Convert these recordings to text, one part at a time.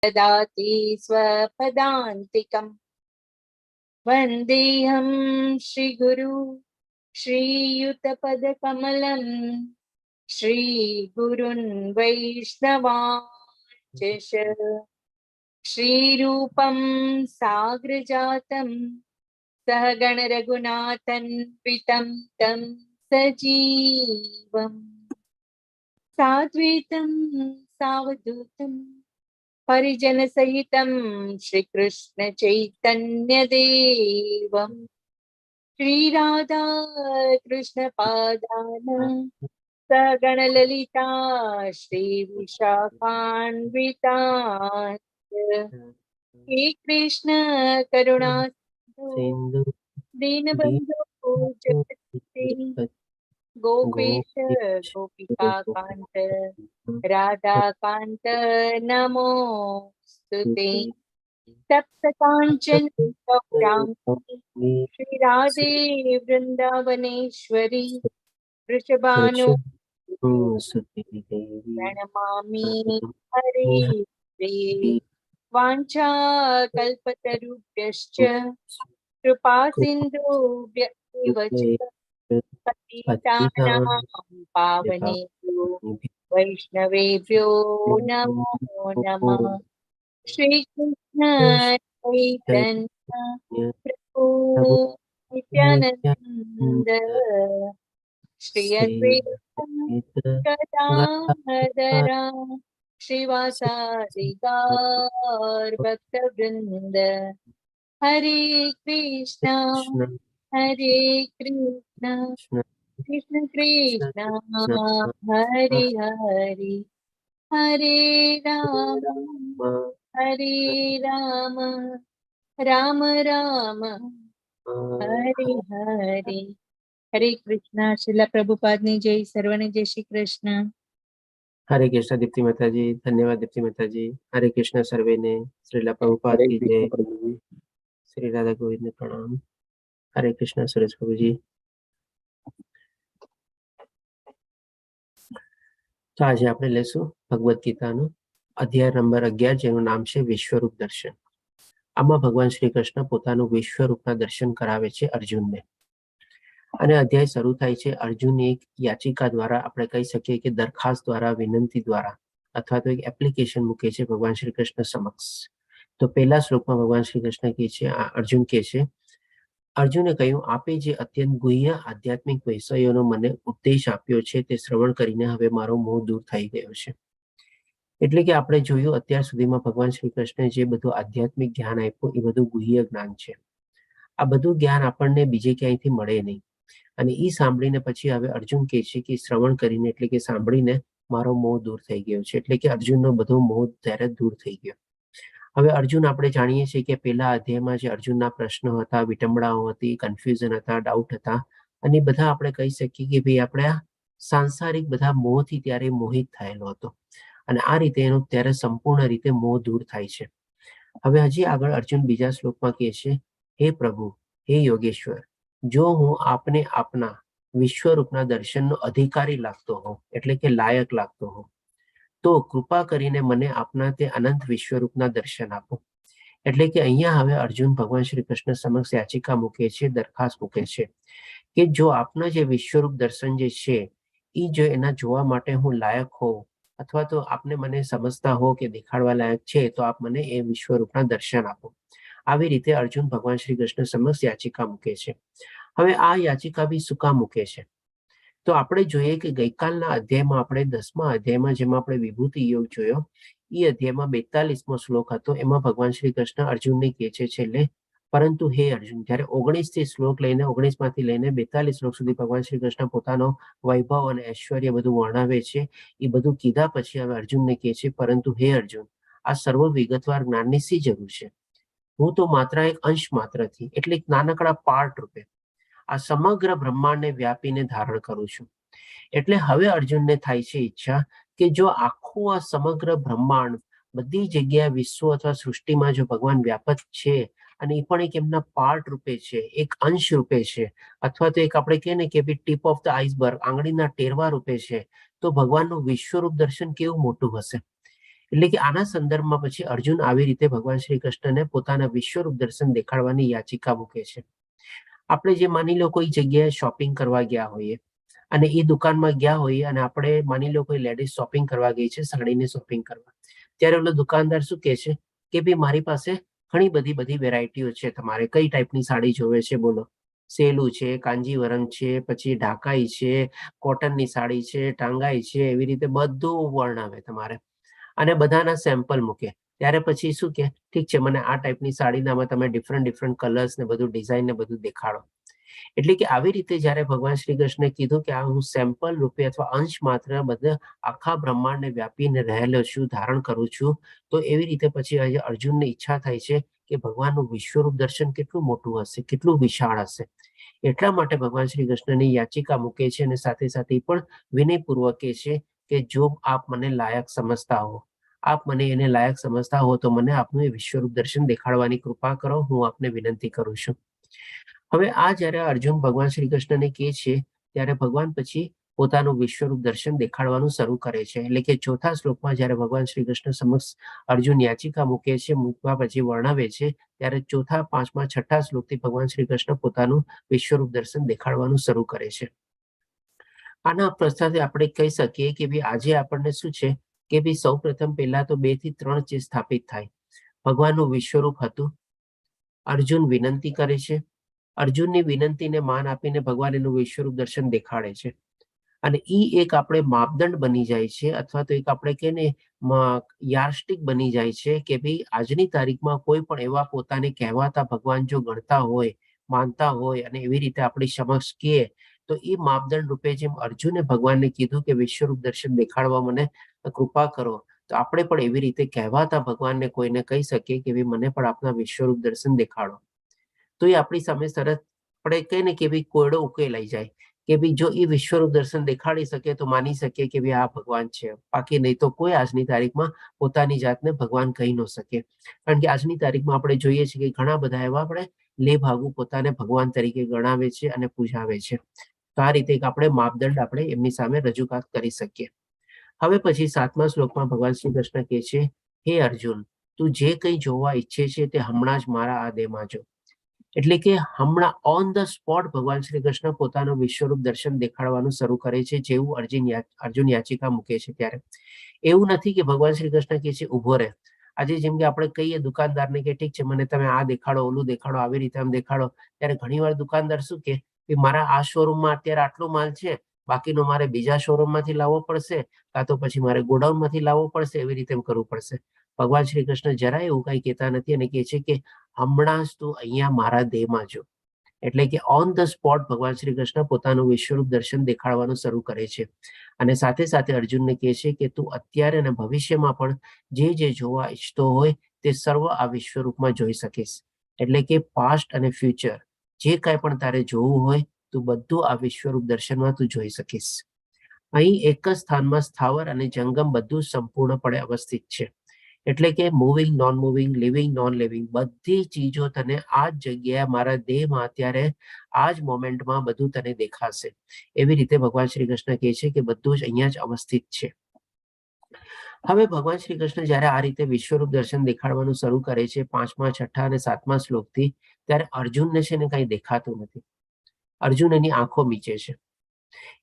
ददाति स्वपदान्तिकम्। वन्देऽहं श्रीगुरु श्रीयुतपदकमलम् श्रीगुरुन् वैष्णवांश्च श्रीरूपं साग्रजातं सहगण रघुनाथन्वितं तं सजीवम् साद्वैतं सावधूतं परिजन सहितं श्रीकृष्ण चैतन्य देवं श्रीराधा कृष्ण पादान सगण ललिता श्री विशाखान्वितान् हे कृष्ण करुणा सिंधु दीनबन्धु जगत्पते गोपेश गोपिका कांत राधा कांत नमोस्तुते। सप्त कांचन गौरांगी श्री राधे वृंदावनेश्वरी वृषभानुसुते प्रणमामि हरे। वाञ्छाकल्पतरुभ्यश्च कृपा सिन्धुभ्यैव च पतितानां पावनेभ्यो वैष्णवेभ्यो नमो नमः। श्रीकृष्ण चैतन्य प्रभु नित्यानंद श्री अद्वैत गदाधर श्रीवासादि गौर भक्तवृंद। हरे कृष्णा कृष्ण कृष्ण हरे हरे हरे राम राम राम हरे हरे। हरे कृष्णा। श्रीला प्रभुपाद ने जय। सर्वने जय श्री कृष्ण। हरे कृष्ण दीप्ति माता जी। धन्यवाद दीप्ति माता जी। हरे कृष्ण सर्वे ने। श्रीला प्रभुपाद की जय। श्री राधा गोविंद ने प्रणाम। हरे कृष्ण सुरेश प्रभु जी। तो आज આપણે લેશું ભગવદ ગીતાનું અધ્યાય નંબર 11 જેનું નામ છે વિશ્વરૂપ દર્શન। આમાં ભગવાન શ્રી કૃષ્ણ પોતાનું વિશ્વરૂપના દર્શન કરાવે છે અર્જુનને અને અધ્યાય શરૂ થાય છે અર્જુનની એક યાચિકા દ્વારા, આપણે કહી શકીએ કે દરખાસ્ત દ્વારા, વિનંતી દ્વારા અથવા તો એક એપ્લિકેશન મૂકે છે ભગવાન શ્રી કૃષ્ણ સમક્ષ। તો પહેલા શ્લોકમાં ભગવાન શ્રી કૃષ્ણ કહે છે, અર્જુન કહે છે, અર્જુને કહ્યું, આપે જે અત્યંત ગુહ્ય આધ્યાત્મિક વિષયોનો મને ઉપદેશ આપ્યો છે તે શ્રવણ કરીને હવે મારો મોહ દૂર થઈ ગયો છે। એટલે કે આપણે જોયું અત્યાર સુધીમાં ભગવાન શ્રી કૃષ્ણે જે બધું આધ્યાત્મિક જ્ઞાન આપ્યું એ બધું ગુહ્ય જ્ઞાન છે। આ બધું જ્ઞાન આપણને બીજે ક્યાંયથી મળે નહીં અને એ સાંભળીને પછી હવે અર્જુન કહે છે કે શ્રવણ કરીને એટલે કે સાંભળીને મારો મોહ દૂર થઈ ગયો છે। એટલે કે અર્જુનનો બધો મોહ ત્યારે દૂર થઈ ગયો। હવે અર્જુન આપણે જાણીએ છીએ કે પહેલા અધ્યાયમાં જે અર્જુનના પ્રશ્નો હતા, વિટંબણાઓ હતી, કન્ફ્યુઝન હતા, ડાઉટ હતા અને બધા આપણે કહી શકીએ કે ભાઈ આપણે આ સાંસારિક બધા મોહથી ત્યારે મોહિત થયેલો હતો અને આ રીતે એનો ત્યારે સંપૂર્ણ રીતે મોહ દૂર થાય છે। હવે હજી આગળ અર્જુન બીજા શ્લોકમાં કહે છે, હે પ્રભુ, હે યોગેશ્વર, જો હું આપને આપના વિશ્વરૂપના દર્શનનો અધિકારી લાગતો હોઉં એટલે કે લાયક લાગતો હોઉં તો કૃપા કરીને મને આપના તે અનંત વિશ્વરૂપના દર્શન આપો। એટલે કે અહીંયા હવે અર્જુન ભગવાન શ્રી કૃષ્ણ સમક્ષ યાચિકા મૂકે છે, દરખાસ્ત મૂકે છે કે જો આપના જે વિશ્વરૂપ દર્શન જે છે એ જો એના જોવા માટે હું લાયક હોઉં અથવા તો આપને મને સમજતા હો કે દેખાડવા લાયક છે તો આપ મને એ વિશ્વરૂપના દર્શન આપો। આવી રીતે અર્જુન ભગવાન શ્રી કૃષ્ણ સમક્ષ યાચિકા મૂકે છે। હવે આ યાચિકા બી શું કામ મૂકે છે? તો આપણે જોઈએ કે ગઈકાલના અધ્યાયમાં આપણે 10મા અધ્યાયમાં જેમાં આપણે વિભૂતિ યોગ જોયો એ અધ્યાયમાં 42મો શ્લોક હતો। એમાં ભગવાન શ્રી કૃષ્ણ અર્જુનને કહે છે છેલ્લે, પરંતુ હે અર્જુન, જ્યારે 19થી શ્લોક લઈને 19માંથી લઈને 42 શ્લોક સુધી ભગવાન શ્રી કૃષ્ણ પોતાનો વૈભવ અને ઐશ્વર્ય બધું વર્ણવે છે। એ બધું કીધા પછી હવે અર્જુનને કહે છે, પરંતુ હે અર્જુન, આ સર્વ વિગતવાર જ્ઞાનની શી જરૂર છે? હું તો માત્ર એક અંશ માત્રથી એટલે એક નાનકડા પાર્ટ રૂપે આ સમગ્ર બ્રહ્માંડને વ્યાપીને ધારણ કરું છું। એટલે હવે અર્જુનને થાય છે ઈચ્છા કે જો આખું આ સમગ્ર બ્રહ્માંડ બધી જગ્યાએ વિશ્વ અથવા સૃષ્ટિમાં જો ભગવાન વ્યાપક છે અને એ પણ એક એમના પાર્ટ રૂપે છે, એક અંશ રૂપે છે અથવા તો એક આપણે કહીએ ને કે ટીપ ઓફ ધ આઈસબર્ગ, આંગળીના ટેરવા રૂપે છે, તો ભગવાનનું વિશ્વરૂપ દર્શન કેવું મોટું હશે। એટલે કે આના સંદર્ભમાં પછી અર્જુન આવી રીતે ભગવાન શ્રી કૃષ્ણને પોતાના વિશ્વરૂપ દર્શન દેખાડવાની યાચિકા મૂકે છે. આપણે જે માની લો કોઈ જગ્યાએ શોપિંગ કરવા ગયા હોઈએ અને એ દુકાનમાં ગયા હોઈએ અને આપણે માની લો કોઈ લેડીઝ શોપિંગ કરવા ગઈ છે, સાડીની શોપિંગ કરવા, ત્યારે ઓલો દુકાનદાર શું કહે છે કે ભાઈ મારી પાસે ઘણી બધી વેરાયટીઓ છે, તમારે કઈ ટાઈપની સાડી જોવે છે બોલો. સેલું છે, કાંજીવરમ છે, પછી ઢાકાઈ છે, કોટનની સાડી છે, ટાંગાઈ છે, એવી રીતે બધું વર્ણવે તમારે અને બધાના સેમ્પલ મૂકે. ત્યારે પછી શું કે ઠીક છે, મને આ ટાઈપની સાડીનામાં તમે ડિફરન્ટ કલર્સ ને બધું ડિઝાઇન ને બધું દેખાડો. એટલે કે આવી રીતે જ્યારે ભગવાન શ્રી કૃષ્ણે કીધું કે આ હું સેમ્પલ રૂપે અથવા અંશ માત્ર બધા આખા બ્રહ્માંડને વ્યાપીને રહેલો છું, ધારણ કરું છું, તો એવી રીતે પછી આજે અર્જુનને ઈચ્છા થાય છે કે ભગવાનનું વિશ્વરૂપ દર્શન કેટલું મોટું હશે, કેટલું વિશાળ હશે. એટલા માટે ભગવાન શ્રી કૃષ્ણની યાચિકા મૂકે છે અને સાથે સાથે પણ વિનયપૂર્વક કહે છે કે જો આપ મને લાયક સમજતા હો, આપ મને એને લાયક સમજતા હો તો મને આપનું એ વિશ્વરૂપ દર્શન દેખાડવાની કૃપા કરો, હું આપને વિનંતી કરું છું. હવે આ જ્યારે અર્જુન ભગવાન શ્રી કૃષ્ણને કહે છે ત્યારે ભગવાન પછી પોતાનું વિશ્વરૂપ દર્શન દેખાડવાનું શરૂ કરે છે. એટલે કે ચોથા શ્લોકમાં જ્યારે ભગવાન શ્રી કૃષ્ણ સમક્ષ અર્જુન યાચિકા મૂકે છે, મૂકવા પછી વર્ણવે છે, ત્યારે ચોથા, પાંચમા, છઠ્ઠા શ્લોકથી ભગવાન શ્રી કૃષ્ણ પોતાનું વિશ્વરૂપ દર્શન દેખાડવાનું શરૂ કરે છે. આના પ્રસ્થાથી આપણે કહી શકીએ કે ભાઈ આજે આપણને શું છે કે ભાઈ સૌ પ્રથમ પહેલા તો 2 થી 3 ચીજ સ્થાપિત થાય. ભગવાનનું વિશ્વરૂપ હતું, અર્જુન વિનંતી કરે છે, અર્જુનની વિનંતીને માન આપીને ભગવાન એનું વિશ્વરૂપ દર્શન દેખાડે છે અને ઈ એક આપણે માપદંડ બની જાય છે અથવા તો એક આપણે કે ને યાર્સ્ટિક બની જાય છે કે ભાઈ આજની તારીખમાં કોઈ પણ એવા પોતાને કહેવાતા ભગવાન જો ગણતા હોય, માનતા હોય અને એવી રીતે આપણી સમક્ષ કહે તો એ માપદંડ રૂપે જેમ અર્જુને ભગવાનને કીધું કે વિશ્વરૂપ દર્શન દેખાડવા મને કૃપા કરો, તો આપણે પણ એવી રીતે કહેવાતા ભગવાનને કોઈને કહી શકીએ કે ભાઈ મને પણ આપના વિશ્વરૂપ દર્શન દેખાડો. તો એ આપણી સામે સરસ આપણે કહીએ ને કે ભાઈ કોયડો ઉકેલાઈ જાય કે ભાઈ જો એ વિશ્વરૂપ દર્શન દેખાડી શકે તો માની શકીએ કે ભાઈ આ ભગવાન છે. બાકી નહીં તો કોઈ આજની તારીખમાં પોતાની જાતને ભગવાન કહી ન શકે. કારણ કે આજની તારીખમાં આપણે જોઈએ છીએ કે ઘણા બધા એવા આપણે લેભાગુ પોતાને ભગવાન તરીકે ગણાવે છે અને પૂજાવે છે. તો આ રીતે આપણે માપદંડ આપણે એમની સામે રજૂઆત કરી શકીએ. હવે પછી 7મા શ્લોકમાં ભગવાન શ્રી કૃષ્ણ કહે છે, હે અર્જુન, તું જે કંઈ જોવા ઈચ્છે છે તે હમણાં જ મારા આ દેહમાં જો. એટલે કે હમણાં ઓન ધ સ્પોટ ભગવાન શ્રી કૃષ્ણ પોતાનું વિશ્વરૂપ દર્શન દેખાડવાનું શરૂ કરે છે જેવું અર્જુન યાચિકા મૂકે છે ત્યારે. એવું નથી કે ભગવાન શ્રી કૃષ્ણ કહે છે ઉભો રહે. આજે જેમ કે આપણે કહીએ દુકાનદારને કે ઠીક છે મને તમે આ દેખાડો, ઓલું દેખાડો, આવી રીતે આમ દેખાડો, ત્યારે ઘણીવાર દુકાનદાર શું કે મારા આ શોરૂમમાં અત્યારે આટલો માલ છે, બાકીનો મારે બીજા શોરૂમમાંથી લાવવો પડશે, કાં તો પછી મારે ગોડાઉનમાંથી લાવવો પડશે, એવી રીતે કરવું પડશે. ભગવાન શ્રી કૃષ્ણ જરાય એવું કઈ કહેતા નથી અને કહે છે કે હમણાં જ તું અહીંયા મારા દેહમાં જો. એટલે કે ઓન ધ સ્પોટ ભગવાન શ્રી કૃષ્ણ પોતાનું વિશ્વરૂપ દર્શન દેખાડવાનું શરૂ કરે છે અને સાથે સાથે અર્જુનને કહે છે કે તું અત્યારે અને ભવિષ્યમાં પણ જે જોવા ઈચ્છતો હોય તે સર્વ આ વિશ્વરૂપમાં જોઈ શકીશ. એટલે કે પાસ્ટ અને ફ્યુચર જે કાંઈ પણ તારે જોવું હોય તું બધું આ વિશ્વરૂપ દર્શનમાં તું જોઈ શકીશ. અહીં એક જ સ્થાનમાં સ્થાવર અને જંગમ બધું સંપૂર્ણપણે અવસ્થિત છે. એટલે કે moving, non moving, living, non living બધી ચીજો તને આ જ જગ્યાએ મારા દેહમાં અત્યારે આ જ મોમેન્ટમાં બધું તને દેખાશે. એવી રીતે ભગવાન શ્રી કૃષ્ણ કહે છે કે બધું જ અહીંયા જ અવસ્થિત છે. હવે ભગવાન શ્રી કૃષ્ણ જ્યારે આ રીતે વિશ્વરૂપ દર્શન દેખાડવાનું શરૂ કરે છે 5મા, 6ઠ્ઠા અને 7મા શ્લોકથી, ત્યારે અર્જુનને છે ને કંઈ દેખાતું નથી. અર્જુન એની આંખો મીચે છે.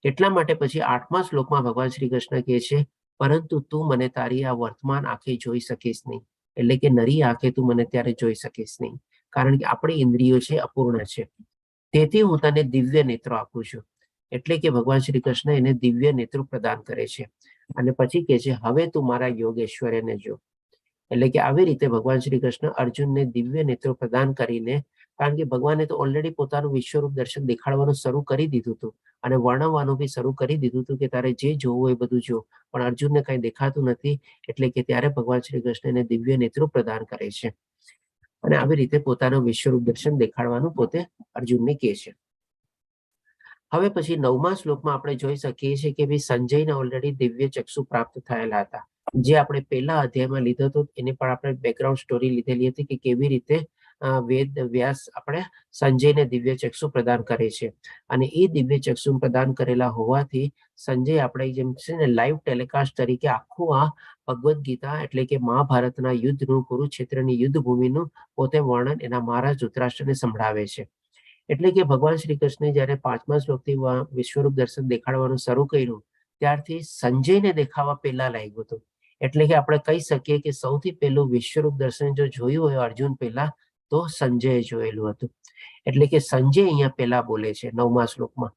એટલા માટે પછી 8મા શ્લોકમાં ભગવાન શ્રી કૃષ્ણ કહે છે, પરંતુ તું મને તારી આ વર્તમાન આંખે જોઈ શકીશ નહીં. એટલે કે નરી આંખે તું મને ત્યારે જોઈ શકીશ નહીં, કારણ કે આપણી ઇન્દ્રિયો છે અપૂર્ણ છે. તેથી હું તને દિવ્ય નેત્રો આપું છું. એટલે કે ભગવાન શ્રી કૃષ્ણ એને દિવ્ય નેત્રો પ્રદાન કરે છે અને પછી કહે છે હવે તું મારા યોગેશ્વર્યને જો. એટલે કે આવી રીતે ભગવાન શ્રી કૃષ્ણ અર્જુનને દિવ્ય નેત્રો પ્રદાન કરીને, કારણ કે ભગવાને તો ઓલરેડી પોતાનું વિશ્વરૂપ દર્શન દેખાડવાનું શરૂ કરી દીધું હતું અને વર્ણવવાનું બી શરૂ કરી દીધું હતું કે તારે જે જોવું એ બધું જો, પણ અર્જુનને કઈ દેખાતું નથી. એટલે કે ત્યારે ભગવાન શ્રી કૃષ્ણ એને દિવ્ય નેત્રો પ્રદાન કરે છે અને આવી રીતે પોતાનું વિશ્વરૂપ દર્શન દેખાડવાનું પોતે અર્જુનને કહે છે. હવે પછી 9મા શ્લોકમાં આપણે જોઈ શકીએ છીએ કે ભાઈ સંજયને ઓલરેડી દિવ્ય ચક્ષુ પ્રાપ્ત થયેલા હતા, જે આપણે પહેલા અધ્યાયમાં લીધો હતો. એને પણ આપણે બેકગ્રાઉન્ડ સ્ટોરી લીધેલી હતી કે કેવી રીતે વેદ વ્યાસ આપણે સંજયને દિવ્ય ચક્ષુ પ્રદાન કરે છે અને એ દિવ્ય ચક્ષુ પ્રદાન કરેલા હોવાથી સંજય આપણે જેમ છે ને લાઈવ ટેલિકાસ્ટ તરીકે આખું આ ભગવદ્ ગીતા એટલે કે મહાભારતના યુદ્ધનું કુરુક્ષેત્રની યુદ્ધ ભૂમિનું પોતે વર્ણન એના મહારાજ ધૃતરાષ્ટ્રને સંભળાવે છે. એટલે કે ભગવાન શ્રી કૃષ્ણે જયારે 5મા શ્લોકથી વિશ્વરૂપ દર્શન દેખાડવાનું શરૂ કર્યું ત્યારથી સંજયને દેખાવા પહેલા લાગ્યું હતું. એટલે કે આપણે કહી શકીએ કે સૌથી પહેલું વિશ્વરૂપ દર્શન જો જોયું હોય અર્જુન પહેલા તો સંજયે જોયેલું હતું. એટલે કે સંજય અહીંયા પહેલા બોલે છે 9મા શ્લોકમાં.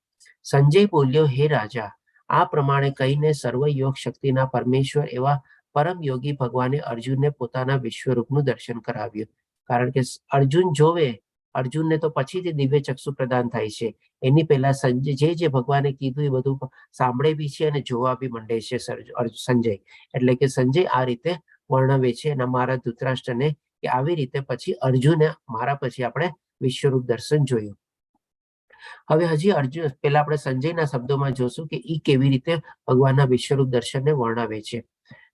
સંજય બોલ્યો, હે રાજા, આ પ્રમાણે કહીને સર્વ યોગ શક્તિના પરમેશ્વર એવા પરમ યોગી ભગવાને અર્જુનને પોતાના વિશ્વરૂપનું દર્શન કરાવ્યું. કારણ કે અર્જુન જોવે, અર્જુનને તો પછીથી દિવ્ય ચક્ષુ પ્રદાન થાય છે. એની પહેલા સંજય જે ભગવાને કીધું એ બધું સાંભળે બી છે અને જોવા બી માંડે છે સંજય. એટલે કે સંજય આ રીતે વર્ણવે છે અને મારા ધૃતરાષ્ટ્રને કે આવી રીતે પછી અર્જુને મારા પછી આપણે વિશ્વરૂપ દર્શન જોયું. હવે હજી અર્જુન પહેલા આપણે સંજયના શબ્દોમાં જોશું કે ઈ કેવી રીતે ભગવાનના વિશ્વરૂપ દર્શનને વર્ણવે છે.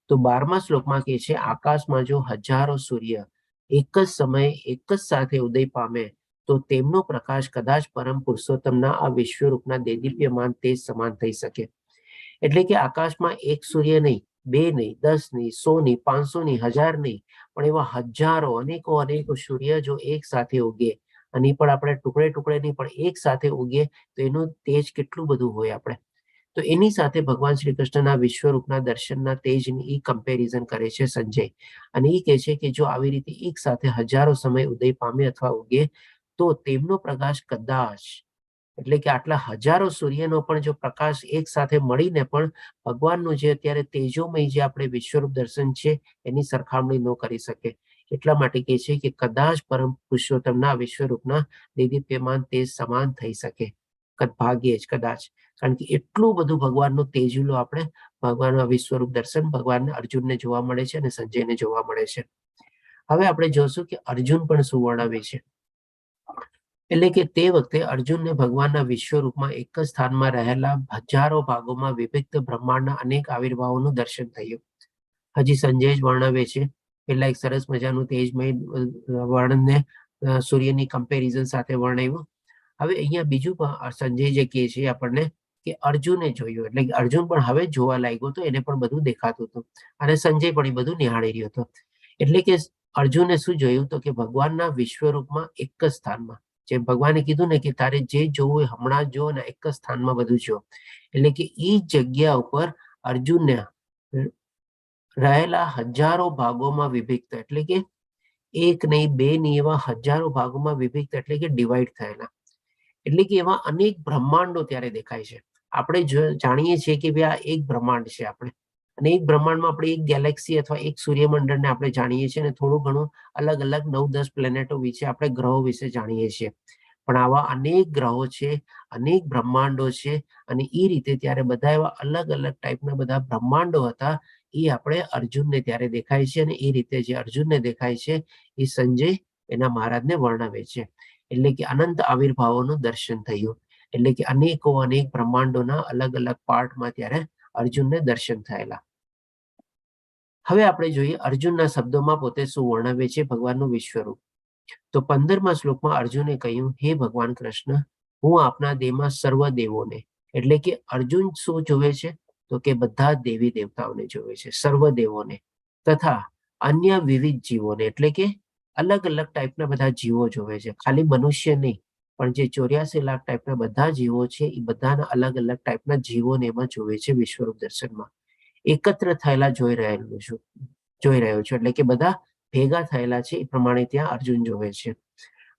તો 12મા શ્લોકમાં કહે છે, આકાશમાં જો હજારો સૂર્ય એક જ સમયે એક જ સાથે ઉદય પામે તો તેમનો પ્રકાશ કદાચ પરમ પુરુષોત્તમના આ વિશ્વરૂપના દેદીપ્યમાન તેજ સમાન થઈ શકે. એટલે કે આકાશમાં એક સૂર્ય નહીં, 2 નહીં, 10 નહીં, 100 નહીં, 500 નહીં, 1000 નહીં, પણ એવા હજારો અનેકો સૂર્ય જો એક સાથે ઉગે અને પણ આપણે ટુકડે ટુકડે નહીં પણ એક સાથે ઉગે તો એનું તેજ કેટલું બધું હોય આપણે. તો એની સાથે ભગવાન શ્રી કૃષ્ણના વિશ્વરૂપના દર્શનના તેજની ઈ કમ્પેરિઝન કરે છે સંજય અને એ કહે છે કે જો આવી રીતે એક સાથે હજારો સમય ઉદય પામે અથવા ઉગે તો તેમનો પ્રકાશ કદાચ, એટલે કે આટલા હજારો સૂર્યનો પણ જો પ્રકાશ એક સાથે મળીને પણ ભગવાનનું જે અત્યારે તેજોમય જે આપણે વિશ્વરૂપ દર્શન છે એની સરખામણી ન કરી શકે. એટલા માટે કહે છે કે કદાચ પરમ પુરુષોત્તમના વિશ્વરૂપના દેદીપ્યમાન તેજ સમાન થઈ શકે. ભાગ્યે જ કદાચ, કારણ કે એટલું બધું ભગવાનનું તેજુલો આપણે ભગવાનના વિશ્વરૂપ દર્શન ભગવાન અર્જુનને જોવા મળે છે અને સંજયને જોવા મળે છે. હવે આપણે જોશું કે અર્જુન પણ શું વર્ણવે છે. એટલે કે તે વખતે અર્જુનને ભગવાનના વિશ્વરૂપમાં એક જ સ્થાનમાં રહેલા હજારો ભાગોમાં વિભક્ત બ્રહ્માંડના અનેક આવિર્ભાવોનું દર્શન થયું. હજી સંજય જ વર્ણવે છે. પેલા એક સરસ મજાનું તેજમય વર્ણનને સૂર્યની કમ્પેરિઝન સાથે વર્ણવ્યું. હવે અહીંયા બીજું સંજય જે કહે છે આપણને કે અર્જુને જોયું, એટલે કે અર્જુન પણ હવે જોવા લાગ્યો હતો, એને પણ બધું દેખાતું હતું અને સંજય પણ એ બધું નિહાળી રહ્યો હતો. એટલે કે અર્જુને શું જોયું તો કે ભગવાનના વિશ્વરૂપમાં એક જ સ્થાનમાં, જેમ ભગવાને કીધું ને કે તારે જે જોવું એ હમણાં જો ને એક જ સ્થાનમાં બધું જો, એટલે કે એ જગ્યા ઉપર અર્જુનને રહેલા હજારો ભાગોમાં વિભક્ત, એટલે કે એક નહીં, 2 નહીં, એવા હજારો ભાગોમાં વિભક્ત, એટલે કે ડિવાઈડ થયેલા. એટલે કે એવા અનેક બ્રહ્માંડો ત્યારે દેખાય છે. આપણે જાણીએ છીએ કે ભાઈ આ એક બ્રહ્માંડ છે આપણે, અને એક બ્રહ્માંડમાં આપણે એક ગેલેક્સી અથવા એક સૂર્યમંડળને આપણે જાણીએ છીએ અને થોડું ઘણું અલગ અલગ 9-10 પ્લેનેટો વિશે આપણે ગ્રહો વિશે જાણીએ છીએ. પણ આવા અનેક ગ્રહો છે, અનેક બ્રહ્માંડો છે અને એ રીતે ત્યારે બધા એવા અલગ અલગ ટાઈપના બધા બ્રહ્માંડો હતા. એ આપણે અર્જુનને ત્યારે દેખાય છે અને એ રીતે જે અર્જુનને દેખાય છે એ સંજય એના મહારાજને વર્ણવે છે. એટલે કે અનંત આવિર્ભાવોનું દર્શન થયું. એટલે કે અનેક બ્રહ્માંડોના અલગ અલગ પાર્ટમાં ત્યારે અર્જુનને દર્શન થયેલા. હવે આપણે જોઈએ અર્જુનના શબ્દોમાં પોતે શું વર્ણવે છે ભગવાનનું વિશ્વરૂપ. તો 15મા શ્લોકમાં અર્જુને કહ્યું, હે ભગવાન કૃષ્ણ, હું આપના દેહમાં સર્વ દેવોને, એટલે કે અર્જુન શું જોવે છે તો કે બધા દેવી દેવતાઓને જોવે છે, સર્વ દેવોને, તથા અન્ય વિવિધ જીવોને, એટલે કે અલગ અલગ ટાઈપના બધા જીવો જોવે છે. ખાલી મનુષ્ય નહીં, પણ જે 84 લાખ ટાઈપના બધા જીવો છે એ બધાના અલગ અલગ ટાઈપના જીવોને એમાં જોવે છે વિશ્વરૂપ દર્શનમાં. એકત્ર થયેલા જોઈ રહ્યો છું, એટલે કે બધા ભેગા થયેલા છે એ પ્રમાણે ત્યાં અર્જુન જોવે છે.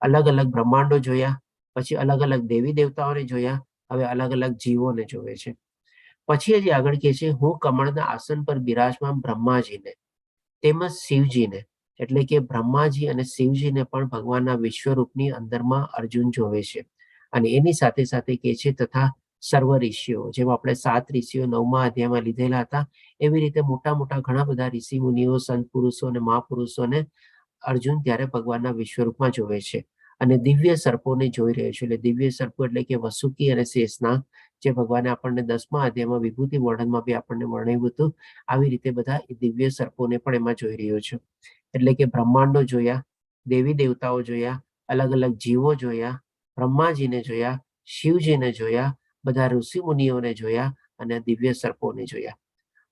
અલગ અલગ બ્રહ્માંડો જોયા, પછી અલગ અલગ દેવી દેવતાઓને જોયા, હવે અલગ અલગ જીવોને જોવે છે. પછી હજી આગળ કહે છે, હું કમળના આસન પર બિરાજમાન બ્રહ્માજીને તેમજ શિવજીને, એટલે કે બ્રહ્માજી અને શિવજીને પણ ભગવાનના વિશ્વરૂપની અંદરમાં અર્જુન જોવે છે. અને એની સાથે સાથે કહે છે તથા સર્વ ઋષિઓ, જેમ આપણે 7 ઋષિઓ 9મા અધ્યાયમાં લીધેલા હતા, એવી રીતે મોટા મોટા ઘણા બધા ઋષિ મુનિઓ, સંત પુરુષો અને મહાપુરુષોને અર્જુન ત્યારે ભગવાનના વિશ્વરૂપમાં જોવે છે. અને દિવ્ય સર્પોને જોઈ રહ્યો છે. એટલે દિવ્ય સર્પો એટલે કે વસુકી અને શેષનાગ, જે ભગવાને આપણને 10મા અધ્યાયમાં વિભૂતિ વર્ણનમાં બી આપણને વર્ણવ્યું હતું. આવી રીતે બધા દિવ્ય સર્પોને પણ એમાં જોઈ રહ્યો છે. એટલે કે બ્રહ્માંડો જોયા, દેવી દેવતાઓ જોયા, અલગ અલગ જીવો જોયા, બ્રહ્માજીને જોયા, શિવજીને જોયા, બધા ઋષિ મુનિઓને જોયા અને દિવ્ય સર્પોને જોયા.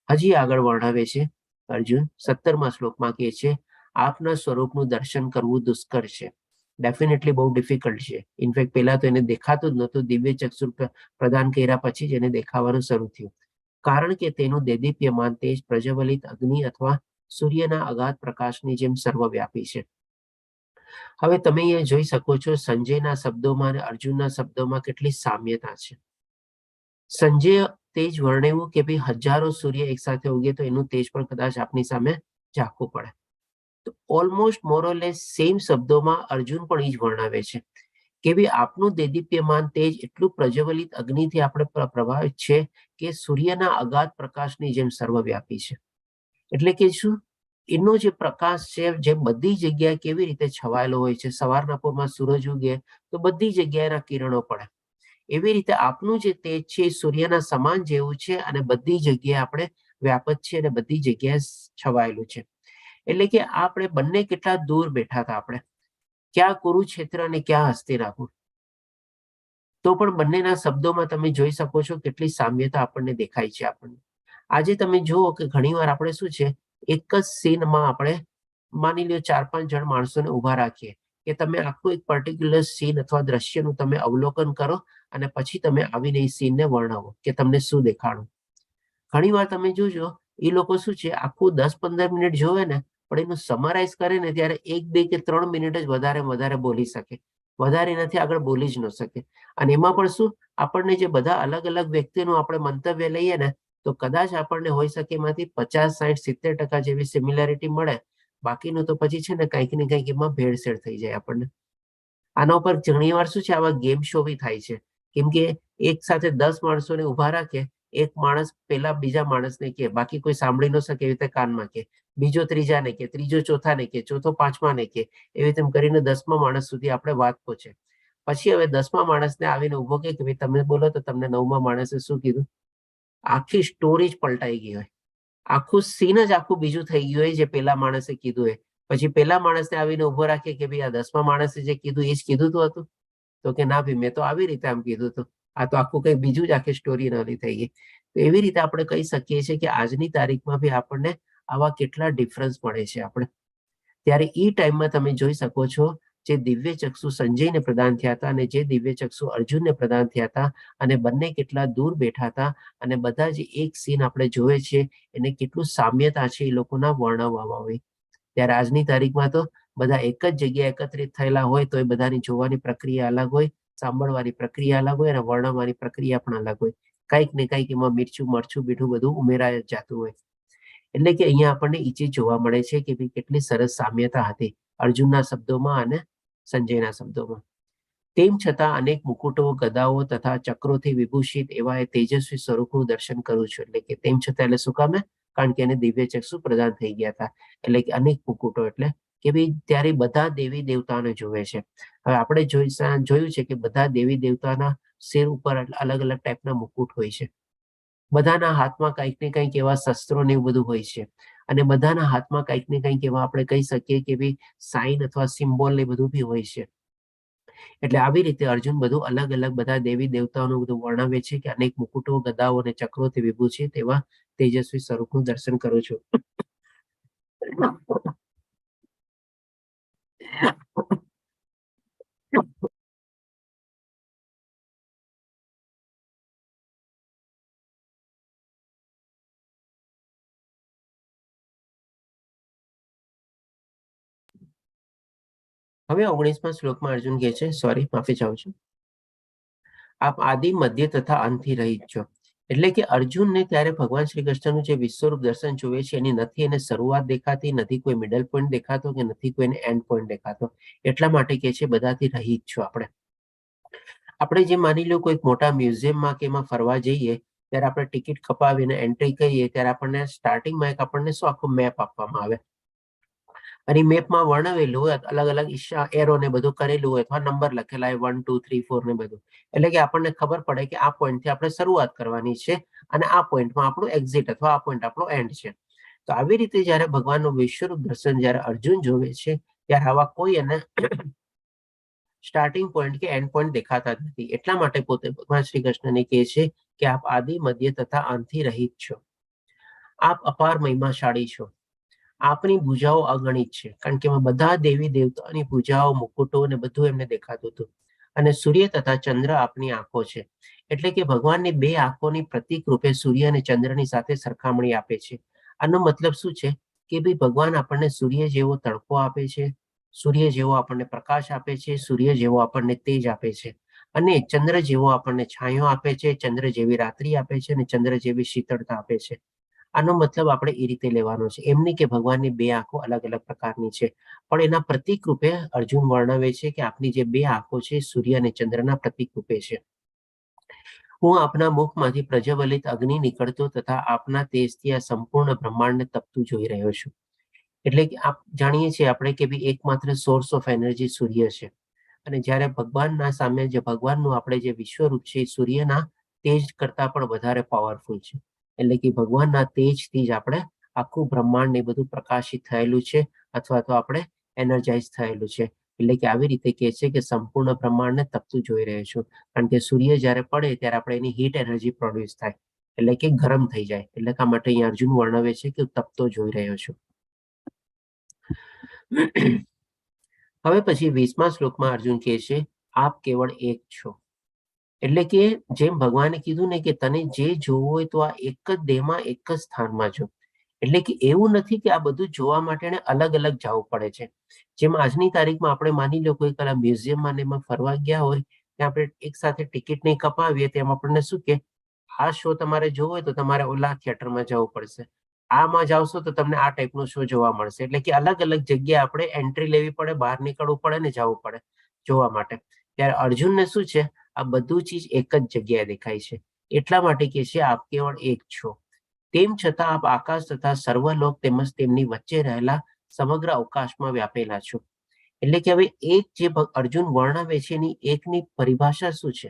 હજી આગળ વર્ણવે છે અર્જુન 17મા શ્લોકમાં કહે છે, આપના સ્વરૂપનું દર્શન કરવું દુષ્કર છે. ડેફિનેટલી બહુ ડિફિકલ્ટ છે. ઇનફેક્ટ પહેલા તો એને દેખાતું જ નહોતું. દિવ્ય ચક્ષુ પ્રદાન કર્યા પછી જ એને દેખાવાનું શરૂ થયું. કારણ કે તેનું દેદીપ્યમાન તેજ પ્રજ્વલિત અગ્નિ અથવા સૂર્યના અગાધ પ્રકાશની જેમ સર્વવ્યાપી છે. હવે તમે અહીંયા જોઈ શકો છો સંજયના શબ્દોમાં અને અર્જુનના શબ્દોમાં કેટલી સામ્યતા છે. સંજય તેજ વર્ણવ્યું કે ભાઈ હજારો સૂર્ય એકસાથે ઉગે તો એનું તેજ પણ કદાચ આપની સામે ઝાંખવું પડે. તો ઓલમોસ્ટ મોરલેસ સેમ શબ્દોમાં અર્જુન પણ એ જ વર્ણવે છે કે ભાઈ આપનું દેદીપ્યમાન તેજ એટલું પ્રજ્વલિત અગ્નિથી આપણે પ્રભાવિત છે કે સૂર્યના અગાધ પ્રકાશની જેમ સર્વવ્યાપી છે. એટલે કે શું, એનો જે પ્રકાશ છે જે બધી જગ્યાએ કેવી રીતે છવાયેલો હોય છે, સવારના પોરમાં સૂરજ ઉગે તો બધી જગ્યાએના કિરણો પડે, એવી રીતે આપનું જે તેજ છે એ સૂર્યના સમાન જેવું છે અને બધી જગ્યાએ આપણે વ્યાપક છે અને બધી જગ્યાએ છવાયેલું છે. એટલે કે આપણે બંને કેટલા દૂર બેઠા હતા, આપણે ક્યાં કુરુક્ષેત્ર અને ક્યાં હસ્તિનાપુર, તો પણ બંનેના શબ્દોમાં તમે જોઈ શકો છો કેટલી સામ્યતા આપણને દેખાય છે. આપણને આજે તમે જુઓ કે ઘણીવાર આપણે શું છે, એક જ સીનમાં આપણે માની લો 4-5 જણ માણસોને ઉભા રાખીએ કે તમે આખું એક પર્ટિક્યુલર સીન અથવા દ્રશ્યનું તમે અવલોકન કરો અને પછી તમે આવીને એ સીનને વર્ણવો કે તમને શું દેખાડું. ઘણીવાર તમે જોજો એ લોકો શું છે, આખું 10-15 મિનિટ જોવે ને પણ એનું સમરાઇઝ કરે ને ત્યારે 1, 2 કે 3 મિનિટ જ વધારે બોલી શકે, વધારે નથી આગળ બોલી જ ન શકે. અને એમાં પણ શું, આપણને જે બધા અલગ અલગ વ્યક્તિનું આપણે મંતવ્ય લઈએ ને તો કદાચ આપણને હોઈ શકે એમાંથી 50, 60, 70% જેવી સિમિલારિટી મળે, બાકીનું તો પછી છે ને કંઈક ને કંઈક એમાં ભેળસેળ થઈ જાય આપણને. આના ઉપર ઘણી વાર શું છે, આવા ગેમ શો બી થાય છે, કેમ કે એક સાથે 10 માણસોને ઉભા રાખે, એક માણસ પેલા બીજા માણસને કે, બાકી કોઈ સાંભળી ન શકે એવી રીતે કાનમાં કે, બીજો ત્રીજાને કે, ત્રીજો ચોથાને કે, ચોથો પાંચમાને કે, એવી રીતે કરીને 10મા માણસ સુધી આપણે વાત પહોંચે. પછી હવે 10મા માણસને આવીને ઉભો કે ભાઈ તમે બોલો તો તમને 9મા માણસે શું કીધું, આખી સ્ટોરી જ પલટાઈ ગઈ હોય, આખું સીન જ આખું બીજું થઈ ગયું હોય જે પેલા માણસે કીધું હોય. પછી પેલા માણસને આવીને ઉભો રાખે કે ભાઈ આ 10મા માણસે જે કીધું એ જ કીધું હતું, તો કે ના ભાઈ મેં તો આવી રીતે આમ કીધું હતું, આ તો આખું કઈ બીજું જ આખી સ્ટોરી નવી થઈ ગઈ. તો એવી રીતે આપણે કહી શકીએ છીએ કે આજની તારીખમાં બી આપણને આવા કેટલા ડિફરન્સ પડે છે આપણે. ત્યારે એ ટાઈમમાં તમે જોઈ શકો છો જે દિવ્ય ચક્ષુ સંજયને પ્રદાન થયા હતા અને જે દિવ્ય ચક્ષુ અર્જુનને પ્રદાન થયા હતા, અને બંને કેટલા દૂર બેઠા હતા અને બધા જે એક સીન આપણે જોયે છે એને કેટલું સામ્યતા છે એ લોકોના વર્ણવવામાં હોય. ત્યારે આજની તારીખમાં તો બધા એક જ જગ્યાએ એકત્રિત થયેલા હોય તો એ બધાની જોવાની પ્રક્રિયા અલગ હોય, સાંભળવાની પ્રક્રિયા અલગ હોય અને વર્ણવવાની પ્રક્રિયા પણ અલગ હોય. કંઈક ને કંઈક એમાં મિરચું મરચું બીઠું બધું ઉમેરાય જતું હોય. એટલે કે અહીંયા આપણને એ ચીજ જોવા મળે છે કે ભાઈ કેટલી સરસ સામ્યતા હતી અર્જુનના શબ્દોમાં અને સંજયના શબ્દોમાં. તેમ છતાં અનેક મુકુટો, ગદાઓ તથા ચક્રોથી વિભૂષિત એવા એ તેજસ્વી સ્વરૂપનું દર્શન કરું છું. એટલે કે તેમ છતાં એટલે શું કામે, કારણ કે એને દિવ્ય ચક્ષુ પ્રદાન થઈ ગયા હતા. એટલે કે અનેક મુકુટો એટલે કે ભાઈ ત્યારે બધા દેવી દેવતાઓને જોવે છે. હવે આપણે જોયું છે કે બધા દેવી દેવતાના શિર ઉપર અલગ અલગ ટાઈપના મુકુટ હોય છે. બધાના હાથમાં કંઈક ને કંઈક એવા શસ્ત્રો ને એવું બધું હોય છે, અને બધાના હાથમાં કંઈક ને કંઈક એવા આપણે કહી શકીએ કે ભાઈ સાઇન અથવા સિમ્બોલ ને બધું બી હોય છે. એટલે આવી રીતે અર્જુન બધું અલગ અલગ બધા દેવી દેવતાઓનું બધું વર્ણવે છે કે અનેક મુકુટો, ગદાઓ અને ચક્રોથી વિભૂષિત એવા તેજસ્વી સ્વરૂપનું દર્શન કરું છું. હવે 19મા શ્લોકમાં અર્જુન કહે છે, સોરી માફી ચાહું છું, આપ આદિ, મધ્ય તથા અંતથી રહિત છો. એટલે કે અર્જુનને ત્યારે ભગવાન શ્રી કૃષ્ણનું જે વિશ્વરૂપ દર્શન જોવે છે એની નથી એને શરૂઆત દેખાતી, નથી કોઈ મિડલ પોઈન્ટ દેખાતો કે નથી કોઈને એન્ડ પોઈન્ટ દેખાતો. એટલા માટે કે છે બધાથી રહિત છો આપણે. આપણે જે માની લો કોઈ મોટા મ્યુઝિયમમાં કે એમાં ફરવા જઈએ ત્યારે આપણે ટિકિટ કપાવીને એન્ટ્રી કરીએ ત્યારે આપણને સ્ટાર્ટિંગમાં એક આપણને શું આખું મેપ આપવામાં આવે, અને મેપમાં વર્ણવેલું હોય, અલગ અલગ એરો ને બધું કરેલું હોય અથવા નંબર લખેલા હોય 1, 2, 3, 4 ને બધું. એટલે કે આપણને ખબર પડે કે આ પોઈન્ટથી આપણે શરૂઆત કરવાની છે અને આ પોઈન્ટમાં આપણું એક્ઝિટ અથવા આ પોઈન્ટ આપણો એન્ડ છે. તો આવી રીતે જયારે ભગવાનનું વિશ્વરૂપ દર્શન જયારે અર્જુન જોવે છે ત્યારે આવા કોઈ એને સ્ટાર્ટિંગ પોઈન્ટ કે એન્ડ પોઈન્ટ દેખાતા જ નથી. એટલા માટે પોતે ભગવાન શ્રી કૃષ્ણને કહે છે કે આપ આદિ મધ્ય તથા અંતથી રહિત છો, આપ અપાર મહિમાશાળી છો, આપની ભુજાઓ અગણિત છે. કારણ કે એમાં બધા દેવી દેવતાઓની ભુજાઓ, મુકુટો ને બધું એમને દેખાતું હતું. અને સૂર્ય તથા ચંદ્ર આપની આંખો છે. એટલે કે ભગવાનની બે આંખોની પ્રતીક રૂપે સૂર્ય અને ચંદ્રની સાથે સરખામણી આપે છે. આનો મતલબ શું છે કે ભાઈ ભગવાન આપણને સૂર્ય જેવો તડકો આપે છે, સૂર્ય જેવો આપણને પ્રકાશ આપે છે, સૂર્ય જેવો આપણને તેજ આપે છે, અને ચંદ્ર જેવો આપણને છાંયો આપે છે, ચંદ્ર જેવી રાત્રિ આપે છે, અને ચંદ્ર જેવી શીતળતા આપે છે. આનો મતલબ આપણે એ રીતે લેવાનો છે. એમ નહીં કે ભગવાનની બે આંખો અલગ અલગ પ્રકારની છે, પણ એના પ્રતીક રૂપે અર્જુન વર્ણવે છે કે આપની જે બે આંખો છે સૂર્ય અને ચંદ્રના પ્રતીક રૂપે છે. હું આપના મુખમાંથી પ્રજ્વલિત અગ્નિ નીકળતો તથા આપના તેજથી આ સંપૂર્ણ બ્રહ્માંડને તપતું જોઈ રહ્યો છું. એટલે કે આપ જાણીએ છીએ આપણે કે ભાઈ એકમાત્ર સોર્સ ઓફ એનર્જી સૂર્ય છે. અને જ્યારે ભગવાનના સામે જે ભગવાનનું આપણે જે વિશ્વરૂપ છે એ સૂર્યના તેજ કરતા પણ વધારે પાવરફુલ છે. એટલે કે ભગવાનના તેજથી જ આપણે આખું બ્રહ્માંડ એ બધું પ્રકાશિત થયેલું છે, અથવા તો આપણે એનર્જાઇઝ થયેલું છે. એટલે કે આવી રીતે કહે છે કે સંપૂર્ણ બ્રહ્માંડને તપતું જોઈ રહ્યો છું. કારણ કે સૂર્ય જ્યારે પડે ત્યારે આપણે એની હીટ એનર્જી પ્રોડ્યુસ થાય, એટલે કે ગરમ થઈ જાય. એટલે કે માટે અહીંયા અર્જુન વર્ણવે છે કે તપતો જોઈ રહ્યો છું. હવે પછી 20મા શ્લોકમાં અર્જુન કહે છે આપ કેવળ એક છો. એટલે કે જેમ ભગવાને કીધું ને કે તને જે જોવું હોય તો આ એક જ દેહમાં એક જ સ્થાનમાં જો. એટલે કે એવું નથી કે આ બધું જોવા માટે અલગ અલગ જવું પડે છે. જેમ આજની તારીખમાં આપણે માની લો કોઈ કલા મ્યુઝિયમમાં ને એમાં ફરવા ગયા હોય, ત્યાં આપણે એક સાથે ટિકિટ નહીં કપાવીએ તેમ આપણને શું કે આ શો તમારે જોવો હોય તો તમારે ઓલા થિયેટરમાં જવું પડશે, આમાં જાવશો તો તમને આ ટાઈપનો શો જોવા મળશે. એટલે કે અલગ અલગ જગ્યાએ આપણે એન્ટ્રી લેવી પડે, બહાર નીકળવું પડે ને જવું પડે જોવા માટે. ત્યારે અર્જુનને શું છે, આ બધું ચીજ એક જ જગ્યાએ દેખાય છે. એટલા માટે કે છે આપ કેવળ એક છો, તેમ છતાં આપ આકાશ તથા સર્વલોક તેમજ તેમની વચ્ચે રહેલા સમગ્ર અવકાશમાં વ્યાપેલા છો. એટલે કે હવે એક જે અર્જુન વર્ણવે છે એની એકની પરિભાષા શું છે,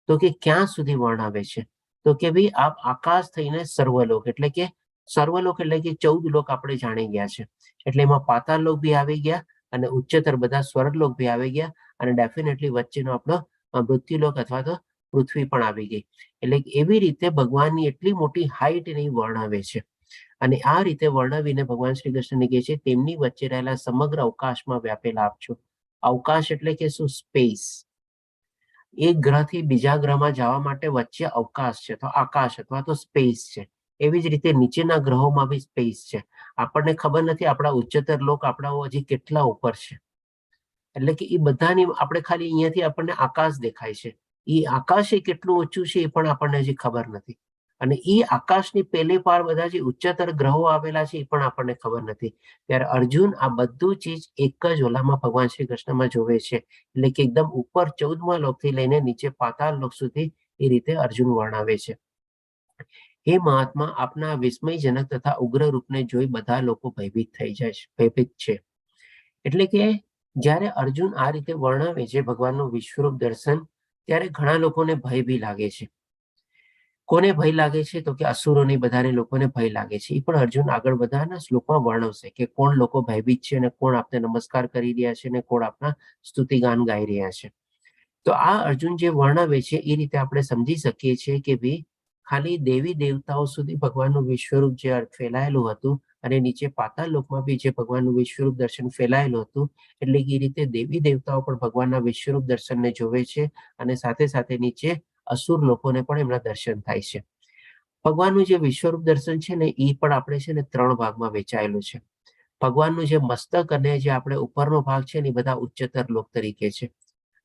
તો કે ક્યાં સુધી વર્ણવે છે, તો કે ભાઈ આપ આકાશ થઈને સર્વલોક, એટલે કે સર્વલોક એટલે કે 14 લોક આપણે જાણી ગયા છે. એટલે એમાં પાતાળ લોક બી આવી ગયા, અને ઉચ્ચતર બધા સ્વર્ગલોક બી આવી ગયા, અને ડેફિનેટલી વચ્ચેનો આપણો મૃત્યુલોક અથવા તો પૃથ્વી પણ આવી ગઈ. એટલે એવી રીતે ભગવાનની એટલી મોટી હાઈટ એની વર્ણવે છે. અને આ રીતે વર્ણવીને ભગવાન શ્રી કૃષ્ણને કહે છે તેમની વચ્ચે રહેલા સમગ્ર અવકાશમાં વ્યાપેલા આપ છો. અવકાશ એટલે કે શું? સ્પેસ. એક ગ્રહથી બીજા ગ્રહમાં જવા માટે વચ્ચે અવકાશ છે, તો આકાશ અથવા તો સ્પેસ છે. એવી જ રીતે નીચેના ગ્રહોમાં બી સ્પેસ છે. આપણને ખબર નથી આપણા ઉચ્ચતર લોક આપણા હજી કેટલા ઉપર છે. એટલે કે એ બધાની આપણે ખાલી અહીંયાથી આપણને આકાશ દેખાય છે, એ આકાશ એ કેટલું ઊંચું છે એ પણ આપણને હજી ખબર નથી. અને એ આકાશની પેલે પાર બધા જે ઉચ્ચતર ગ્રહો આવેલા છે એ પણ આપણને ખબર નથી. ત્યારે અર્જુન આ બધું ચીજ એક જ ઓલામાં ભગવાન શ્રી કૃષ્ણમાં જોવે છે. એટલે કે એકદમ ઉપર 14મા લોકથી લઈને નીચે પાતાળ લોક સુધી એ રીતે અર્જુન વર્ણવે છે. હે મહાત્મા, આપના વિસ્મયજનક તથા ઉગ્ર રૂપને જોઈ બધા લોકો ભયભીત થઈ જાય છે, ભયભીત છે. એટલે કે જ્યારે અર્જુન આ રીતે વર્ણવે છે ભગવાનનું વિશ્વરૂપ દર્શન, ત્યારે ઘણા લોકોને ભય બી લાગે છે. કોને ભય લાગે છે, તો કે અસુરોની બધાને લોકોને ભય લાગે છે. એ પણ અર્જુન આગળ બધાના શ્લોકમાં વર્ણવશે કે કોણ લોકો ભયભીત છે, અને કોણ આપને નમસ્કાર કરી રહ્યા છે, અને કોણ આપના સ્તુતિગાન ગાઈ રહ્યા છે. તો આ અર્જુન જે વર્ણવે છે એ રીતે આપણે સમજી શકીએ છીએ કે ભાઈ ખાલી દેવી દેવતાઓ સુધી ભગવાનનું વિશ્વરૂપ જે ફેલાયેલું હતું, અને નીચે પાતાળ લોકમાં બી જે ભગવાનનું વિશ્વરૂપ દર્શન ફેલાયેલું હતું, એટલે કે એ રીતે દેવી દેવતાઓ પણ ભગવાનના વિશ્વરૂપ દર્શનને જોવે છે, અને સાથે સાથે નીચે અસુર લોકોને પણ એમના દર્શન થાય છે. ભગવાનનું જે વિશ્વરૂપ દર્શન છે ને એ પણ આપણે છે ને 3 ભાગમાં વહેંચાયેલું છે. ભગવાનનું જે મસ્તક અને જે આપણે ઉપરનો ભાગ છે ને એ બધા ઉચ્ચતર લોક તરીકે છે.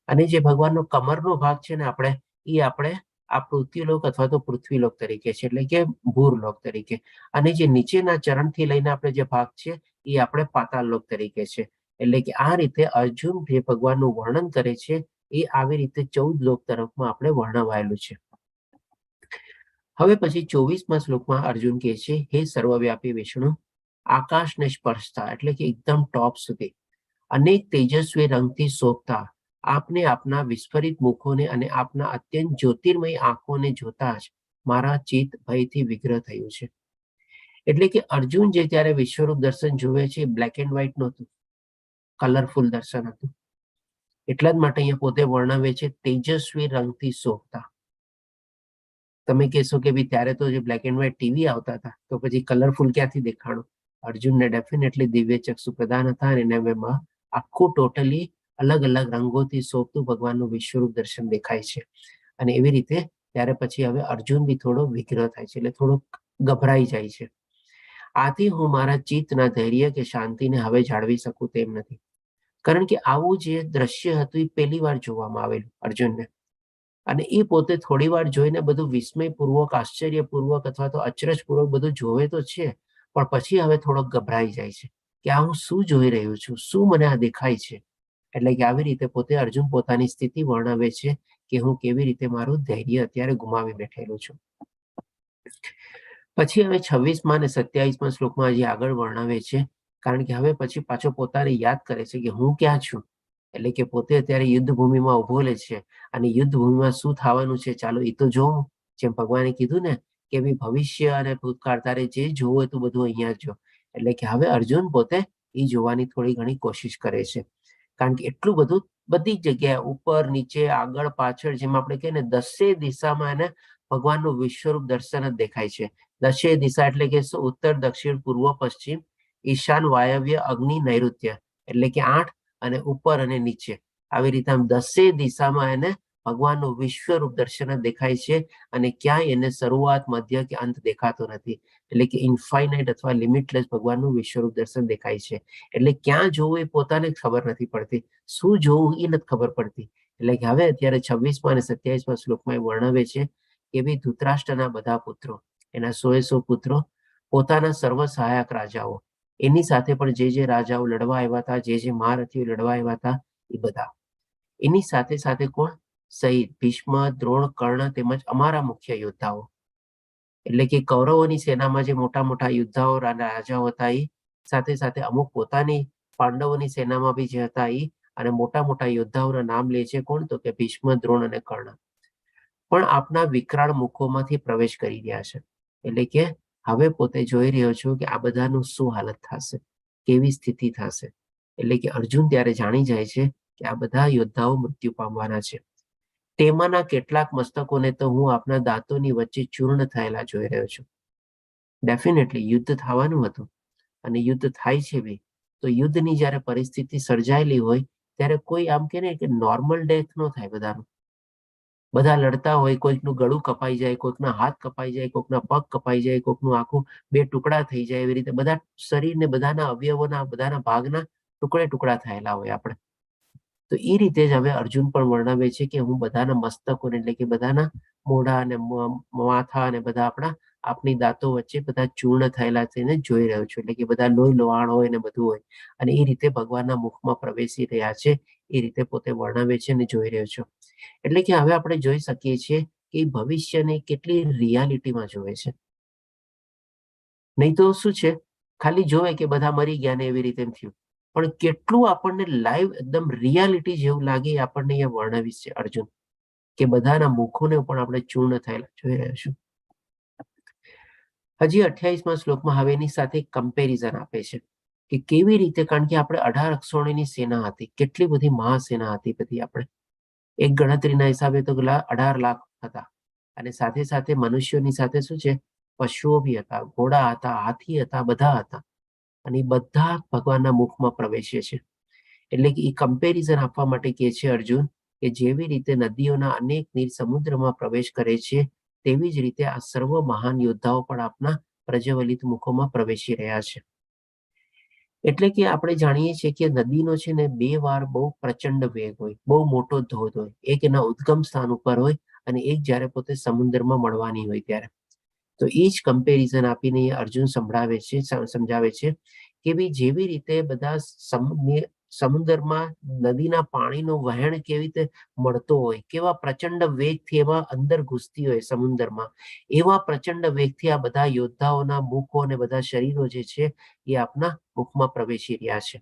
અને જે ભગવાનનો કમરનો ભાગ છે ને આપણે આ પૃથ્વીલોક અથવા તો પૃથ્વીલોક તરીકે છે, એટલે કે ભૂરલોક તરીકે. અને જે નીચેના ચરણથી લઈને આપણે જે ભાગ છે એ આપણે પાતાળ લોક તરીકે છે. એટલે કે આ રીતે અર્જુન જે ભગવાનનું વર્ણન કરે છે એ આવી રીતે 14 લોક તરફમાં આપણે વર્ણવાયેલું છે. હવે પછી 24મા શ્લોકમાં અર્જુન કહે છે હે સર્વવ્યાપી વિષ્ણુ, આકાશને સ્પર્શતા, એટલે કે એકદમ ટોપ સુધી અનેક તેજસ્વી રંગથી શોભતા આપને આપના વિસ્ફરિત મુખોને અને આપના અત્યંત જ્યોતિર્મય આંખોને જોતા જ મારા ચિત્ત ભયથી વિગ્રહ થયું છે. એટલે કે અર્જુન જે ત્યારે વિશ્વરૂપ દર્શન જોવે છે બ્લેક એન્ડ વ્હાઇટ નહોતું, કલરફુલ દર્શન હતું. એટલા જ માટે અહીંયા પોતે વર્ણવે છે તેજસ્વી રંગથી શોભતા. તમે કહેશો કે ભાઈ ત્યારે તો જે બ્લેક એન્ડ વ્હાઇટ ટીવી આવતા હતા તો પછી કલરફુલ ક્યાંથી દેખાણું? અર્જુનને ડેફિનેટલી દિવ્ય ચક્ષુ પ્રદાન હતા અને એમાં આખું ટોટલી અલગ અલગ રંગોથી શોભતું ભગવાનનું વિશ્વરૂપ દર્શન દેખાય છે. અને એવી રીતે ત્યારે પછી હવે અર્જુન બી થોડો વિગ્રહ થાય છે, એટલે થોડો ગભરાઈ જાય છે. આથી હું મારા ચિત્તના ધૈર્ય કે શાંતિને હવે જાળવી શકું તેમ નથી. કારણ કે આવું જે દ્રશ્ય હતું એ પહેલી વાર જોવામાં આવેલું અર્જુનને, અને એ પોતે થોડી વાર જોઈને બધું વિસ્મયપૂર્વક, આશ્ચર્યપૂર્વક અથવા તો અચરજપૂર્વક બધું જોવે તો છે, પણ પછી હવે થોડોક ગભરાઈ જાય છે કે આ હું શું જોઈ રહ્યો છું, શું મને આ દેખાય છે. એટલે કે આવી રીતે પોતે અર્જુન પોતાની સ્થિતિ વર્ણવે છે કે હું કેવી રીતે મારું ધૈર્ય અત્યારે ગુમાવી બેઠેલો છું. પછી હવે 26મા અને 27મા શ્લોકમાં હજી આગળ વર્ણવે છે, કારણ કે હવે પછી પાછો પોતાને યાદ કરે છે કે હું ક્યાં છું. એટલે કે પોતે અત્યારે યુદ્ધ ભૂમિમાં ઉભો લે છે અને યુદ્ધ ભૂમિમાં શું થવાનું છે ચાલો એ તો જોઉં. જેમ ભગવાને કીધું ને કે ભાઈ ભવિષ્ય અને ભૂતકાળ તારે જે જોવું હોય તો બધું અહીંયા જો. એટલે કે હવે અર્જુન પોતે એ જોવાની થોડી ઘણી કોશિશ કરે છે, કારણ કે એટલું બધું બધી જ જગ્યાએ ઉપર નીચે આગળ પાછળ, જેમ આપણે કહીએ ને 10 દિશામાં એને ભગવાનનું વિશ્વરૂપ દર્શન જ દેખાય છે. 10 દિશા એટલે કે ઉત્તર, દક્ષિણ, પૂર્વ, પશ્ચિમ, ઈશાન, વાયવ્ય, અગ્નિ, નૈઋત્ય, એટલે કે 8, અને ઉપર અને નીચે આવી રીતે આમ 10 દિશામાં એને ભગવાનનું વિશ્વરૂપ દર્શન જ દેખાય છે. અને ક્યાંય એને શરૂઆત, મધ્ય કે અંત દેખાતો નથી. એટલે કે ઇન્ફાઇનાઇટ અથવા લિમિટલેસ ભગવાનનું વિશ્વરૂપ દર્શન દેખાય છે. એટલે ક્યાં જોવું એ પોતાને ખબર નથી પડતી, શું જોવું એ નથી ખબર પડતી. એટલે કે હવે અત્યારે 26મા અને 27મા શ્લોકમાં એ વર્ણવે છે કે ભાઈ ધૃતરાષ્ટ્રના બધા પુત્રો, એના 100 પુત્રો, પોતાના સર્વ સહાયક રાજાઓ, એની સાથે પણ જે રાજાઓ લડવા આવ્યા હતા, જે મહારથીઓ લડવા આવ્યા હતા એ બધા, એની સાથે સાથે કોણ? શહીદ ભીષ્મ, દ્રોણ, કર્ણ તેમજ અમારા મુખ્ય યોદ્ધાઓ. એટલે કે કૌરવોની સેનામાં જે મોટા મોટા યોદ્ધાઓ રાજાઓ હતા એ સાથે સાથે અમુક પોતાની પાંડવોની સેનામાં બી જે હતા એ, અને મોટા મોટા યોદ્ધાઓના નામ લે છે કોણ? તો કે ભીષ્મ, દ્રોણ અને કર્ણ પણ આપના વિકરાળ મુખોમાંથી પ્રવેશ કરી રહ્યા છે. એટલે કે હવે પોતે જોઈ રહ્યો છું કે આ બધાનું શું હાલત થશે, કેવી સ્થિતિ થશે. એટલે કે અર્જુન ત્યારે જાણી જાય છે કે આ બધા યોદ્ધાઓ મૃત્યુ પામવાના છે. તેમાંના કેટલાક મસ્તકોને તો હું આપના દાંતોની વચ્ચે ચૂર્ણ થયેલા જોઈ રહ્યો છું. ડેફિનેટલી યુદ્ધ થવાનું હતું અને યુદ્ધ થાય છે બી. તો યુદ્ધની જ્યારે પરિસ્થિતિ સર્જાયેલી હોય ત્યારે કોઈ આમ કે ને કે નોર્મલ ડેથ ન થાય બધાનું. બધા લડતા હોય, કોઈકનું ગળું કપાઈ જાય, કોઈકના હાથ કપાઈ જાય, કોઈકના પગ કપાઈ જાય, કોઈકનું આખું 2 ટુકડા થઈ જાય, એવી રીતે બધા શરીરને બધાના અવયવોના બધાના ભાગના ટુકડે ટુકડા થયેલા હોય આપણે. તો એ રીતે જ હવે અર્જુન પણ વર્ણવે છે કે હું બધાના મસ્તકોને, એટલે કે બધાના મોઢા અને માથા અને બધા આપણી દાંતો વચ્ચે બધા ચૂર્ણ થયેલા થઈને જોઈ રહ્યો છું. એટલે કે બધા લોહી લોહાણ હોય ને બધું હોય, અને એ રીતે ભગવાનના મુખમાં પ્રવેશી રહ્યા છે, એ રીતે પોતે વર્ણવે છે અને જોઈ રહ્યો છું. એટલે કે હવે આપણે જોઈ શકીએ છીએ કે ભવિષ્યને કેટલી રિયાલિટીમાં જોવે છે. નહીં તો શું છે, ખાલી જોવે કે બધા મરી ગયા ને એવી રીતે એમ થયું, પણ કેટલું આપણને લાઈવ એકદમ રિયાલિટી જેવું લાગે એ આપણને અહીંયા વર્ણવી છે અર્જુન, કે બધાના મુખોને પણ આપણે ચૂર્ણ થયેલા જોઈ રહ્યા છું. હજી 28મા શ્લોકમાં હવે એની સાથે કમ્પેરિઝન આપે છે કે કેવી રીતે, કારણ કે આપણે 18 અક્ષોણીની સેના હતી, કેટલી બધી મહાસેના હતી બધી. આપણે એક ગણતરીના હિસાબે તો 18 લાખ હતા, અને સાથે સાથે મનુષ્યોની સાથે શું છે, પશુઓ બી હતા, ઘોડા હતા, હાથી હતા, બધા હતા, અને એ બધા ભગવાનના મુખમાં પ્રવેશે છે. એટલે કે એ કમ્પેરિઝન આપવા માટે કહે છે અર્જુન કે જેવી રીતે નદીઓના અનેક નીર સમુદ્રમાં પ્રવેશ કરે છે, તેવી જ રીતે આ સર્વ મહાન યોદ્ધાઓ પણ આપના પ્રજ્વલિત મુખોમાં પ્રવેશી રહ્યા છે. એટલે કે આપણે જાણીએ છીએ કે નદીનો છે ને 2 વાર બહુ પ્રચંડ વેગ હોય, બહુ મોટો ધોધ હોય. એક એના ઉદ્ગમ સ્થાન ઉપર હોય અને એક જ્યારે પોતે સમુદ્રમાં મળવાની હોય ત્યારે. તો એ જ કમ્પેરિઝન આપીને અર્જુન સમજાવે છે કે ભાઈ જેવી રીતે બધા સમુદ્રમાં નદીના પાણીનો વહેણ કેવી રીતે મળતો હોય, કેવા પ્રચંડ વેગથી એવા અંદર ઘૂસતી હોય સમુદ્રમાં, એવા પ્રચંડ વેગથી આ બધા યોદ્ધાઓના મુખો અને બધા શરીરો જે છે એ આપના મુખમાં પ્રવેશી રહ્યા છે.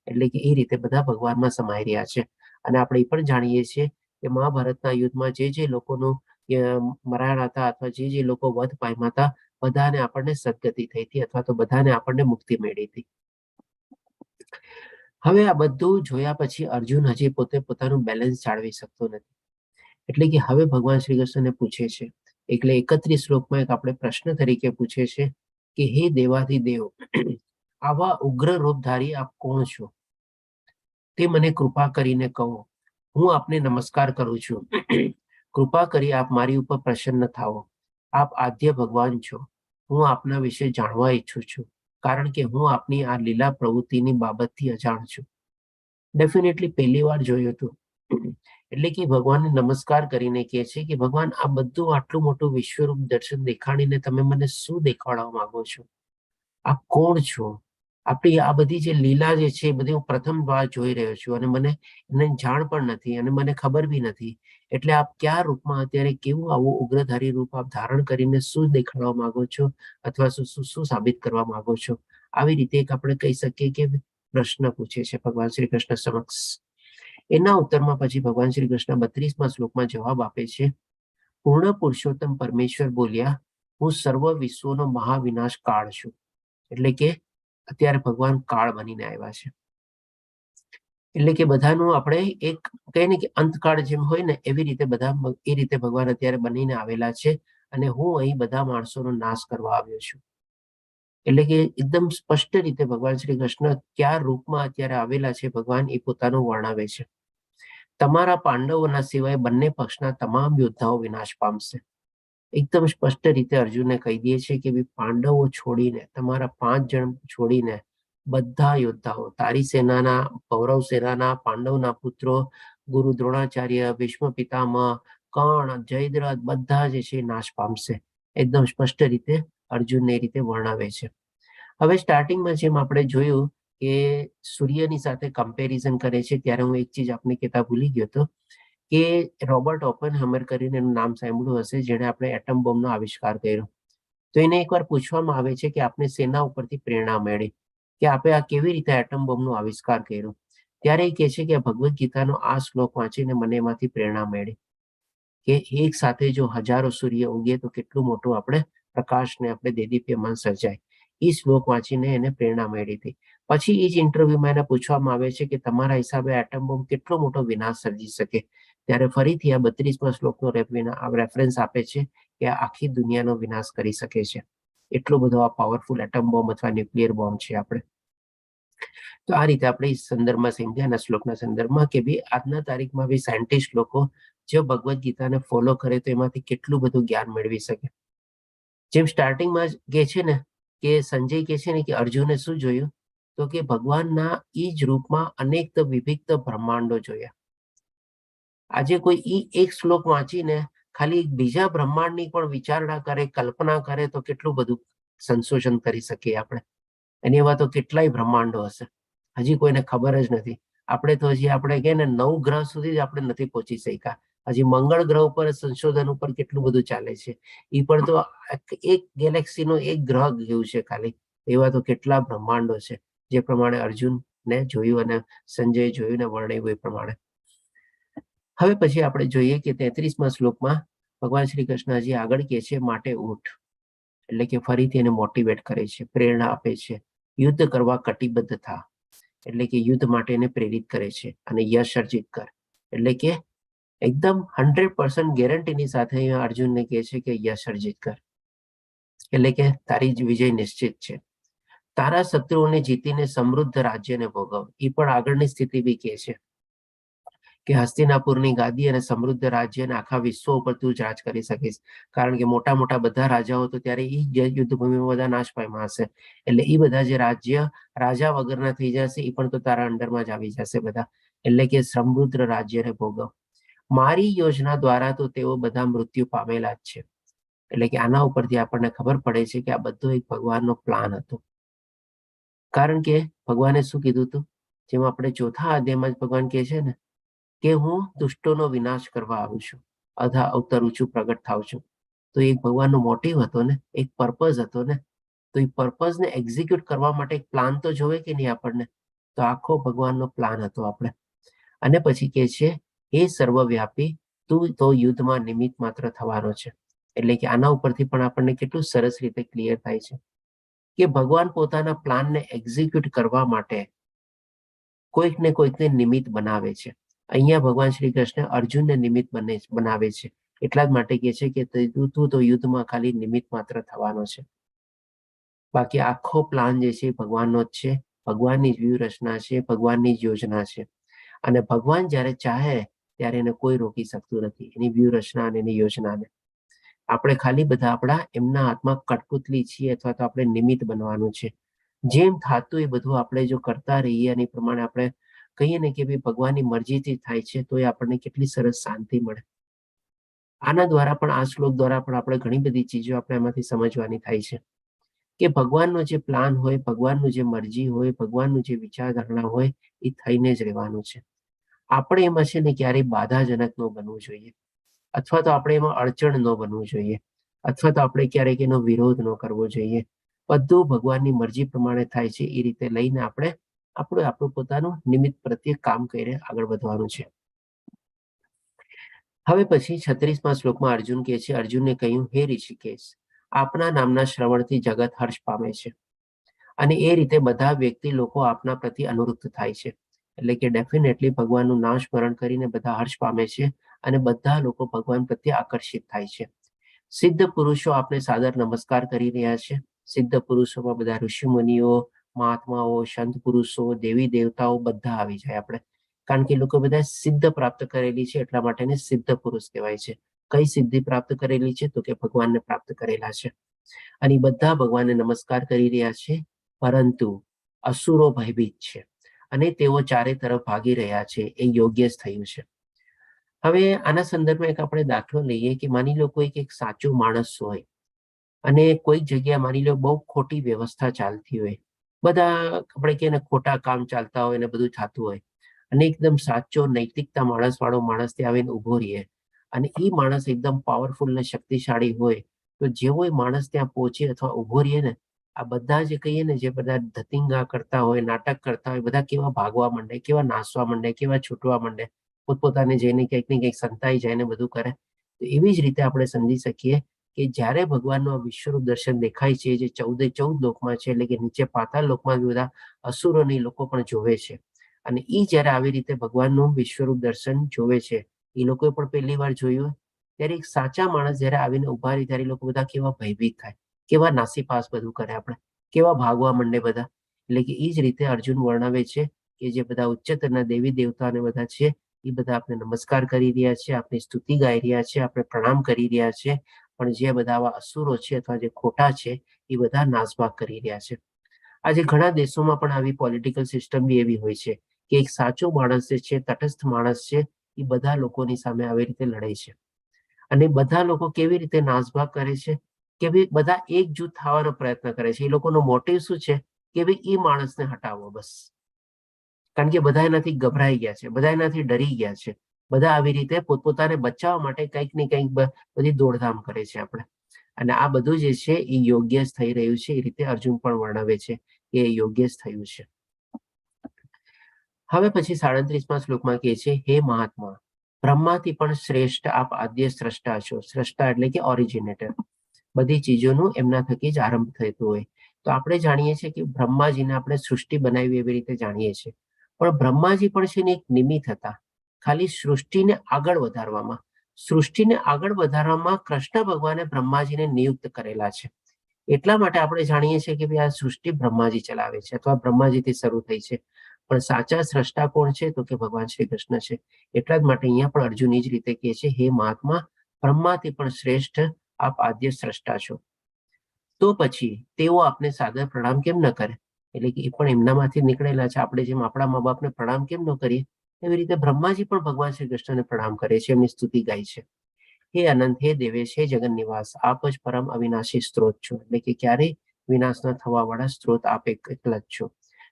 એટલે કે એ રીતે બધા ભગવાનમાં સમાઈ રહ્યા છે. અને આપણે એ પણ જાણીએ છીએ કે મહાભારતના યુદ્ધમાં જે લોકોનું મરણ હતા અથવા જે લોકો વધ પામ્યા હતા, બધાને આપણને સદગતિ થઈ હતી અથવા તો બધાને આપણને મુક્તિ મળી હતી. હવે આ બધું જોયા પછી અર્જુન હજી પોતે પોતાનું બેલેન્સ જાળવી શકતો નથી. એટલે કે હવે ભગવાન શ્રી કૃષ્ણને પૂછે છે, એટલે 31 શ્લોકમાં એક આપણે પ્રશ્ન તરીકે પૂછે છે કે હે દેવાધિદેવ, આવા ઉગ્ર રૂપધારી આપ કોણ છો? તે મને કૃપા કરીને કહો. હું આપને નમસ્કાર કરું છું. કૃપા કરી આપ મારી ઉપર પ્રસન્ન થાઓ. આપ આદ્ય ભગવાન છો. હું આપના વિશે જાણવા ઈચ્છું છું, કારણ કે હું આપની આ લીલા પ્રવૃત્તિની બાબતથી અજાણ છું. ડેફિનેટલી પહેલી વાર જોયું હતું. એટલે કે ભગવાનને નમસ્કાર કરીને કહે છે કે ભગવાન, આ બધું આટલું મોટું વિશ્વરૂપ દર્શન દેખાડીને તમે મને શું દેખાડવા માંગો છો? આપ કોણ છો? આપણી આ બધી જે લીલા જે છે એ બધી હું પ્રથમ વાર જોઈ રહ્યો છું, અને મને એની જાણ પણ નથી અને મને ખબર બી નથી. એટલે આપ કયા રૂપમાં અત્યારે કેવું આવું ઉગ્રધારી રૂપ આપ ધારણ કરીને શું દેખાડવા માંગો છો, અથવા શું સાબિત કરવા માંગો છો? આવી રીતે એક આપણે કહી શકીએ કે પ્રશ્ન પૂછે છે ભગવાન શ્રી કૃષ્ણ સમક્ષ. એના ઉત્તરમાં પછી ભગવાન શ્રી કૃષ્ણ 32મા શ્લોકમાં જવાબ આપે છે. પૂર્ણ પુરુષોત્તમ પરમેશ્વર બોલ્યા, હું સર્વ વિશ્વનો મહાવિનાશ કાળ છું. એટલે કે અત્યારે ભગવાન કાળ બનીને આવ્યા છે. એટલે કે બધાનું આપણે એક કહે ને કે અંતકાળ જેમ હોય ને એવી રીતે બધા એ રીતે ભગવાન અત્યારે બનીને આવેલા છે, અને હું અહીં બધા માણસોનો નાશ કરવા આવ્યો છું. એટલે કે એકદમ સ્પષ્ટ રીતે ભગવાન શ્રી કૃષ્ણ કયા રૂપમાં અત્યારે આવેલા છે ભગવાન એ પોતાનું વર્ણવે છે. તમારા પાંડવોના સિવાય બંને પક્ષના તમામ યોદ્ધાઓ વિનાશ પામશે. એકદમ સ્પષ્ટ રીતે અર્જુનને કહી દે છે કે પાંડવો છોડીને, તમારા 5 જણ છોડીને બધા યોદ્ધાઓ, તારી સેનાના, કૌરવ સેનાના, પાંડવના પુત્રો, ગુરુ દ્રોણાચાર્ય, ભીષ્મ પિતામહ, કર્ણ, જયદ્રથ બધા જે છે નાશ પામશે. એકદમ સ્પષ્ટ રીતે અર્જુનને એ રીતે વર્ણવે છે. હવે સ્ટાર્ટિંગમાં જેમ આપણે જોયું કે સૂર્યની સાથે કમ્પેરિઝન કરે છે, ત્યારે હું એક ચીજ આપને કહેતા ભૂલી ગયો હતો કે રોબર્ટ ઓપનહેમર કરીને એનું નામ સાંભળ્યું હશે, જેણે આપણે એટમ બોમ્બનો આવિષ્કાર કર્યો. તો એને એકવાર પૂછવામાં આવે છે કે આપને શેના ઉપરથી પ્રેરણા મળી, કે આપણે આ કેવી રીતે એટમ બોમ્બનો આવિષ્કાર કર્યો? ત્યારે એ કહે છે કે ભગવદ્ ગીતાનો આ શ્લોક વાંચીને મને એમાંથી પ્રેરણા મળી કે એક સાથે જો હજારો સૂર્ય ઉગે તો કેટલું મોટું આપણે પ્રકાશને આપણે દેદીપ્યમાન સર્જાય. એ શ્લોક વાંચીને એને પ્રેરણા મળી હતી. પછી એ જ ઇન્ટરવ્યુમાં એને પૂછવામાં આવે છે કે તમારા હિસાબે એટમ બોમ્બ કેટલો મોટો વિનાશ સર્જી શકે? ત્યારે ફરીથી આ 32મા શ્લોકનો રેફરન્સ આપે છે કે આ આખી દુનિયાનો વિનાશ કરી શકે છે. એટલો બધો આ પાવરફુલ એટમ બોમ્બ અથવા ન્યુક્લિયર બોમ્બ છે આપણે. તો આ રીતે આપણે સંદર્ભમાં સમજ્યા શ્લોકના સંદર્ભમાં કે ભાઈ આજના તારીખમાં બી સાયન્ટિસ્ટ લોકો જો ભગવદ્ ગીતાને ફોલો કરે તો એમાંથી કેટલું બધું જ્ઞાન મેળવી શકે. જેમ સ્ટાર્ટિંગમાં કહે છે ને કે સંજય કહે છે ને કે અર્જુને શું જોયું, તો કે ભગવાનના ઈ જ રૂપમાં અનેક વિવિધ બ્રહ્માંડો જોયા. આજે કોઈ ઈ એક શ્લોક વાંચીને ખાલી બીજા બ્રહ્માંડની પણ વિચારણા કરે, કલ્પના કરે તો કેટલું બધું સંશોધન કરી શકીએ આપણે. અને એવા તો કેટલાય બ્રહ્માંડો હશે, હજી કોઈને ખબર જ નથી. આપણે તો હજી આપણે કહે ને 9 ગ્રહ સુધી જ આપણે નથી પહોંચી શક્યા. હજી મંગળ ગ્રહ ઉપર સંશોધન ઉપર કેટલું બધું ચાલે છે. એ પણ તો એક ગેલેક્સીનો એક ગ્રહ ગયું છે ખાલી. એવા તો કેટલા બ્રહ્માંડો છે, જે પ્રમાણે અર્જુનને જોયું અને સંજય જોયું ને વર્ણવ્યું એ પ્રમાણે. હવે પછી આપણે જોઈએ કે 33મા શ્લોકમાં ભગવાન શ્રી કૃષ્ણ હજી આગળ કહે છે, માટે ઉઠ. એટલે કે ફરીથી એને મોટિવેટ કરે છે, પ્રેરણા આપે છે. યુદ્ધ કરવા કટિબદ્ધ થા, એટલે કે યુદ્ધ માટે એને પ્રેરિત કરે છે. અને યશ અર્જિત કર, એટલે કે એકદમ 100% ગેરંટીની સાથે અર્જુનને કહે છે કે યશ અર્જિત કર, એટલે કે તારી જ વિજય નિશ્ચિત છે. તારા શત્રુઓને જીતીને સમૃદ્ધ રાજ્યને ભોગવ. એ પણ આગળની સ્થિતિ બી કહે છે કે હસ્તિનાપુરની ગાદી અને સમૃદ્ધ રાજ્ય અને આખા વિશ્વ ઉપર તું જ રાજ કરી શકીશ. કારણ કે મોટા મોટા બધા રાજાઓ તો ત્યારે એ યુદ્ધભૂમિમાં બધા નાશ પામ્યા હશે. એટલે એ બધા જે રાજ્ય રાજા વગરના થઈ જશે એ પણ તો તારા અંડરમાં જ આવી જશે બધા. એટલે કે સમૃદ્ધ રાજ્યને ભોગવ. મારી યોજના દ્વારા તો તેઓ બધા મૃત્યુ પામેલા જ છે. એટલે કે આના ઉપરથી આપણને ખબર પડે છે કે આ બધો એક ભગવાનનો પ્લાન હતો. કારણ કે ભગવાને શું કીધું હતું, જેમ આપણે ચોથા અધ્યાયમાં જ ભગવાન કહે છે ને કે હું દુષ્ટોનો વિનાશ કરવા આવું છું, અધા અવતરું છું, પ્રગટ થાવ છું. તો એક ભગવાનનો મોટિવ હતો ને, એક પર્પઝ હતો ને. તો એ પર્પઝને એક્ઝિક્યુટ કરવા માટે એક પ્લાન તો જોવે કે નહીં આપણને. તો આખો ભગવાનનો પ્લાન હતો આપણે. અને પછી કહે છે, હે સર્વવ્યાપી, તું તો યુદ્ધમાં નિમિત્ત માત્ર થવાનો છે. એટલે કે આના ઉપરથી પણ આપણને કેટલું સરસ રીતે ક્લિયર થાય છે કે ભગવાન પોતાના પ્લાનને એક્ઝિક્યુટ કરવા માટે કોઈકને કોઈકને નિમિત્ત બનાવે છે. અહીંયા ભગવાન શ્રી કૃષ્ણ અર્જુનને નિમિત્ત બનાવે છે. એટલા જ માટે કહે છે કે તું તો યુદ્ધમાં ખાલી નિમિત્ત માત્ર થવાનો છે. બાકી આખો પ્લાન જે છે ભગવાનનો જ છે, ભગવાનની જ વ્યૂહરચના છે, ભગવાનની જ યોજના છે. અને ભગવાન જ્યારે ચાહે ત્યારે એને કોઈ રોકી શકતું નથી, એની વ્યૂહરચના અને એની યોજનાને. આપણે ખાલી બધા આપણા એમના હાથમાં કઠપુતલી છીએ અથવા તો આપણે નિમિત્ત બનવાનું છે. જેમ થતું એ બધું આપણે જો કરતા રહીએ અને એ પ્રમાણે આપણે કહીએ ને કે ભાઈ ભગવાનની મરજીથી થાય છે, તો એ આપણને કેટલી સરસ શાંતિ મળે. આના દ્વારા પણ, આ શ્લોક દ્વારા પણ આપણે ઘણી બધી ચીજો આપણે એમાંથી સમજવાની થાય છે કે ભગવાનનો જે પ્લાન હોય, ભગવાનનું જે મરજી હોય, ભગવાનનું જે વિચારધારણા હોય એ થઈને જ રહેવાનું છે. આપણે એમાં છે ને ક્યારેય બાધાજનક ન બનવું જોઈએ, અથવા તો આપણે એમાં અડચણ ન બનવું જોઈએ, અથવા તો આપણે ક્યારેક એનો વિરોધ ન કરવો જોઈએ. બધું ભગવાનની મરજી પ્રમાણે થાય છે એ રીતે લઈને આપણે આપણું પોતાનું નિમિત્ત પ્રત્યે કામ કરીને આગળ વધવાનું છે. હવે પછી 36મા શ્લોકમાં અર્જુન કહે છે, અર્જુનને કહ્યું, હે ઋષિકેશ, આપના નામના શ્રવણથી જગત હર્ષ પામે છે અને એ રીતે બધા વ્યક્તિ લોકો આપના પ્રતિ અનુરુદ્ધ થાય છે. એટલે કે ડેફિનેટલી ભગવાનનું નામ સ્મરણ કરીને બધા હર્ષ પામે છે અને બધા લોકો ભગવાન પ્રત્યે આકર્ષિત થાય છે. સિદ્ધ પુરુષો આપને સાદર નમસ્કાર કરી રહ્યા છે. સિદ્ધ પુરુષોમાં બધા ઋષિ મુનિઓ, મહાત્માઓ, સંત પુરુષો, દેવી દેવતાઓ બધા આવી જાય આપણે, કારણ કે લોકો બધા સિદ્ધ પ્રાપ્ત કરેલી છે, એટલા માટે સિદ્ધ પુરુષ કહેવાય છે. કઈ સિદ્ધિ પ્રાપ્ત કરેલી છે? તો કે ભગવાનને પ્રાપ્ત કરેલા છે. અને બધા ભગવાનને નમસ્કાર કરી રહ્યા છે, પરંતુ અસુરો ભયભીત છે અને તેઓ ચારે તરફ ભાગી રહ્યા છે. એ યોગ્ય જ થયું છે. હવે આના સંદર્ભમાં એક આપણે દાખલો લઈએ કે માની લો કોઈક એક સાચો માણસ હોય અને કોઈક જગ્યાએ માની લો બહુ ખોટી વ્યવસ્થા ચાલતી હોય, બધા આપણે કહીએ ને ખોટા કામ ચાલતા હોય ને બધું થતું હોય, અને એકદમ સાચો નૈતિકતા વાળો માણસ ત્યાં આવીને ઉભો રહે અને એ માણસ એકદમ પાવરફુલ ને શક્તિશાળી હોય, તો જેવો એ માણસ ત્યાં પહોંચે અથવા ઉભો રહે ને, આ બધા જે કહીએ ને, જે બધા ધતિંગા કરતા હોય, નાટક કરતા હોય, બધા કેવા ભાગવા માંડે, કેવા નાસવા માંડે, કેવા છૂટવા માંડે, પોતપોતાને જઈને કંઈક ને કંઈક સંતાઈ જાય ને બધું કરે. તો એવી જ રીતે આપણે સમજી શકીએ કે જ્યારે ભગવાનનું આ વિશ્વરૂપ દર્શન દેખાય છે, જે 14 લોકમાં છે, એટલે કે નીચે પાતાળ લોકમાં બધા અસુરોની લોકો પણ જોવે છે, અને એ જ્યારે આવી રીતે ભગવાનનું વિશ્વરૂપ દર્શન જોવે છે, એ લોકોએ પણ પહેલી વાર જોયું, ત્યારે એક સાચા માણસ જ્યારે આવીને ઉભા રહે ત્યારે લોકો બધા કેવા ભયભીત થાય, કેવા નાસીપાસ બધું કરે, આપણે કેવા ભાગવા માંડે બધા. એટલે કે એ જ રીતે અર્જુન વર્ણવે છે કે જે બધા ઉચ્ચતરના દેવી દેવતાને બધા છે, એ બધા આપણે નમસ્કાર કરી રહ્યા છે, આપણી સ્તુતિ ગાઈ રહ્યા છે, આપણે પ્રણામ કરી રહ્યા છે, પણ જે બધા આવા અસુરો છે અથવા જે ખોટા છે એ બધા નાસભાગ કરી રહ્યા છે. આજે ઘણા દેશોમાં પણ આવી પોલિટિકલ સિસ્ટમ બી એવી હોય છે કે એક સાચો માણસ જે છે, તટસ્થ માણસ છે, એ બધા લોકોની સામે આવી રીતે લડે છે. અને બધા લોકો કેવી રીતે નાસભાગ કરે છે કે ભાઈ બધા એકજૂથ થવાનો પ્રયત્ન કરે છે. એ લોકોનો મોટિવ શું છે કે ભાઈ એ માણસને હટાવો બસ, કારણ કે બધા એનાથી ગભરાઈ ગયા છે, બધા એનાથી ડરી ગયા છે, બધા આવી રીતે પોતપોતાને બચાવવા માટે કંઈક ને કંઈક બધી દોડધામ કરે છે આપણે. અને આ બધું જે છે એ યોગ્ય જ થઈ રહ્યું છે, એ રીતે અર્જુન પણ વર્ણવે છે કે એ યોગ્ય જ થયું છે. હવે પછી 37મા શ્લોકમાં કહે છે, હે મહાત્મા, બ્રહ્માથી પણ શ્રેષ્ઠ આપ આદ્ય સ્રષ્ટા છો. સ્રષ્ટા એટલે કે ઓરિજિનેટર. બધી ચીજોનું એમના થકી જ આરંભ થતો હોય. તો આપણે જાણીએ છીએ કે બ્રહ્માજીને આપણે સૃષ્ટિ બનાવી એવી રીતે જાણીએ છીએ, પણ બ્રહ્માજી પણ છે ને એક નિમિત્ત હતા, ખાલી સૃષ્ટિને આગળ વધારવામાં. સૃષ્ટિને આગળ વધારવામાં કૃષ્ણ ભગવાને બ્રહ્માજીને નિયુક્ત કરેલા છે. એટલા માટે આપણે જાણીએ છીએ કે ભાઈ આ સૃષ્ટિ બ્રહ્માજી ચલાવે છે અથવા બ્રહ્માજીથી શરૂ થઈ છે, પણ સાચા સ્રષ્ટા કોણ છે? તો કે ભગવાન શ્રી કૃષ્ણ છે. એટલા જ માટે અહીંયા પણ અર્જુન એ જ રીતે કહે છે, હે મહાત્મા, બ્રહ્માથી પણ શ્રેષ્ઠ આપ આદ્ય સ્રષ્ટા છો. તો પછી તેઓ આપને સાદર પ્રણામ કેમ ન કરે? એટલે કે એ પણ એમનામાંથી નીકળેલા છે. આપણે જેમ આપણા મા બાપને પ્રણામ કેમ ન કરીએ, એવી રીતે બ્રહ્માજી પણ ભગવાન શ્રી કૃષ્ણને પ્રણામ કરે છે, એમની સ્તુતિ ગાય છે. હે અનંત, હે દેવેશ, હે જગન નિવાસ, આપ જ પરમ અવિનાશી સ્ત્રોત છો. એટલે કે ક્યારેય વિનાશ ન થવા વાળા સ્ત્રોત આપ એકલા જ છો.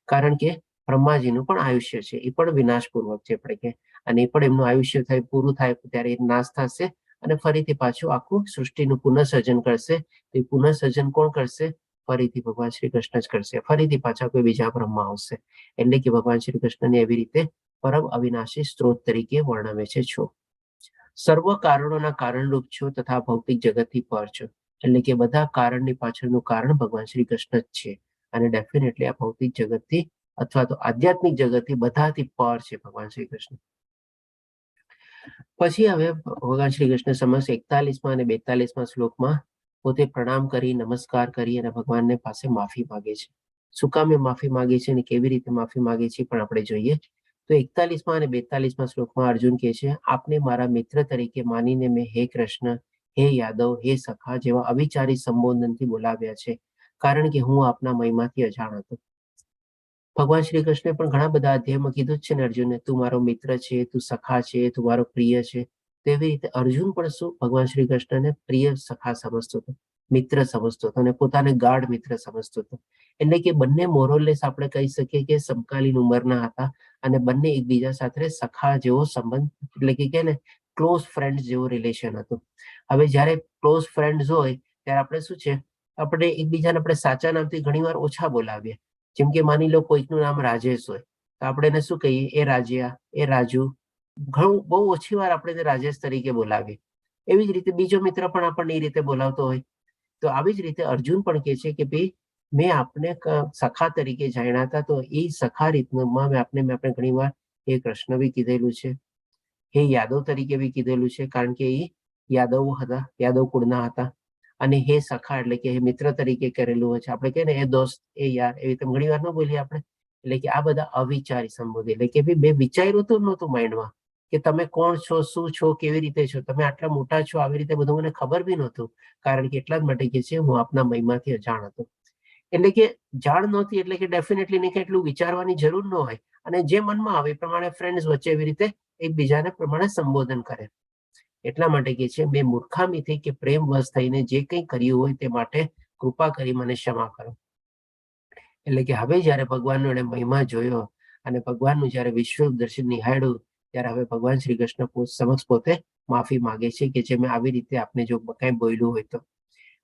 કારણ કે બ્રહ્માજીનું પણ આયુષ્ય છે, એ પણ વિનાશપૂર્વક છે આપણે કે, અને એ પણ એમનું આયુષ્ય થાય પૂરું થાય ત્યારે એ નાશ થશે અને ફરીથી પાછું આખું સૃષ્ટિનું પુનઃસર્જન કરશે. તો એ પુનઃસર્જન કોણ કરશે? ફરીથી ભગવાન શ્રી કૃષ્ણ જ કરશે. ફરીથી પાછા કોઈ બીજા બ્રહ્મા આવશે. એટલે કે ભગવાન શ્રી કૃષ્ણને એવી રીતે પરમ અવિનાશી સ્ત્રોત તરીકે વર્ણવે છે છો. સર્વ કારણોના કારણરૂપ છો તથા ભૌતિક જગતથી પર છો. એટલે કે બધા કારણની પાછળનું કારણ ભગવાન શ્રી કૃષ્ણ જ છે, અને ડેફિનેટલી આ ભૌતિક જગતથી અથવા તો આધ્યાત્મિક જગતથી બધાથી પર છે ભગવાન શ્રી કૃષ્ણ. પછી હવે ભગવાન શ્રી કૃષ્ણ સમક્ષ 41માં અને 42માં શ્લોકમાં પોતે પ્રણામ કરી નમસ્કાર કરી અને ભગવાનને પાસે માફી માંગે છે. શું કામ એ માફી માંગે છે અને કેવી રીતે માફી માંગે છે પણ આપણે જોઈએ. તો 41માં અને 42માં શ્લોકમાં અર્જુન કહે છે, આપને મારા મિત્ર તરીકે માનીને મેં હે કૃષ્ણ, હે યાદવ, હે સખા જેવા અવિચારી સંબોધનથી બોલાવ્યા છે, કારણ કે હું આપના મહિમાથી અજાણ હતો. ભગવાન શ્રી કૃષ્ણે પણ ઘણા બધા અધ્યાયમાં કીધું જ છે ને અર્જુનને, તું મારો મિત્ર છે, તું સખા છે, તું મારો પ્રિય છે. તેવી રીતે અર્જુન પણ શું ભગવાન શ્રી કૃષ્ણને પ્રિય સખા સમજતો હતો, મિત્ર સમજતો હતો અને પોતાને ગાઢ મિત્ર સમજતો હતો. એટલે કે બંને મોરલેસ આપણે કહી શકીએ કે સમકાલીન ઉંમરના હતા અને બંને એકબીજા સાથે સખા જેવો સંબંધ, એટલે કે ને ક્લોઝ ફ્રેન્ડ જેવો રિલેશન હતું. હવે જ્યારે ક્લોઝ ફ્રેન્ડ હોય ત્યારે આપણે શું છે, આપણે એકબીજાને આપણે સાચા નામથી ઘણીવાર ઓછા બોલાવીએ. જેમ કે માની લો કોઈકનું નામ રાજેશ હોય તો આપણે એને શું કહીએ, એ રાજ્યા, એ રાજુ. ઘણું બહુ ઓછી વાર આપણે એને રાજેશ તરીકે બોલાવીએ. એવી જ રીતે બીજો મિત્ર પણ આપણને એ રીતે બોલાવતો હોય. તો આવી જ રીતે અર્જુન પણ કહે છે કે ભાઈ મેં આપને સખા તરીકે જાણ્યા હતા, તો એ સખા રીતમાં મેં આપણે ઘણી વાર હે કૃષ્ણ બી કીધેલું છે, હે યાદવ તરીકે બી કીધેલું છે, કારણ કે એ યાદવ હતા, યાદવ કુળના હતા. અને હે સખા એટલે કે મિત્ર તરીકે કરેલું હોય છે. આપણે કહીએ ને એ દોસ્ત, એ યાર, એવી રીતે ઘણી વાર ન બોલીએ આપણે. એટલે કે આ બધા અવિચારી સંબોધ, એટલે કે મેં વિચાર્યું તો નહોતું માઇન્ડમાં કે તમે કોણ છો, શું છો, કેવી રીતે છો, તમે આટલા મોટા છો, આવી રીતે બધું મને ખબર બી નહોતું, કારણ કે એટલા જ માટે કે છે હું આપના મહિમાથી અજાણ હતો. એટલે કે જાણ નહોતી એટલે કે ડેફિનેટલી નહીં, એટલું વિચારવાની જરૂર ન હોય અને જે મનમાં આવે એ પ્રમાણે ફ્રેન્ડ્સ વચ્ચે એવી રીતે એકબીજાને પ્રમાણે સંબોધન કરે. એટલા માટે કે છે મેં મૂર્ખામીથી કે પ્રેમવશ થઈને જે કંઈ કર્યું હોય તે માટે કૃપા કરી મને ક્ષમા કરો. એટલે કે હવે જ્યારે ભગવાનનો એને મહિમા જોયો અને ભગવાનનું જ્યારે વિશ્વ દર્શન નિહાળ્યું, ત્યારે હવે ભગવાન શ્રી કૃષ્ણ સમક્ષ પોતે માફી માંગે છે કે જે મેં આવી રીતે આપને જો કઈ બોલ્યું હોય તો.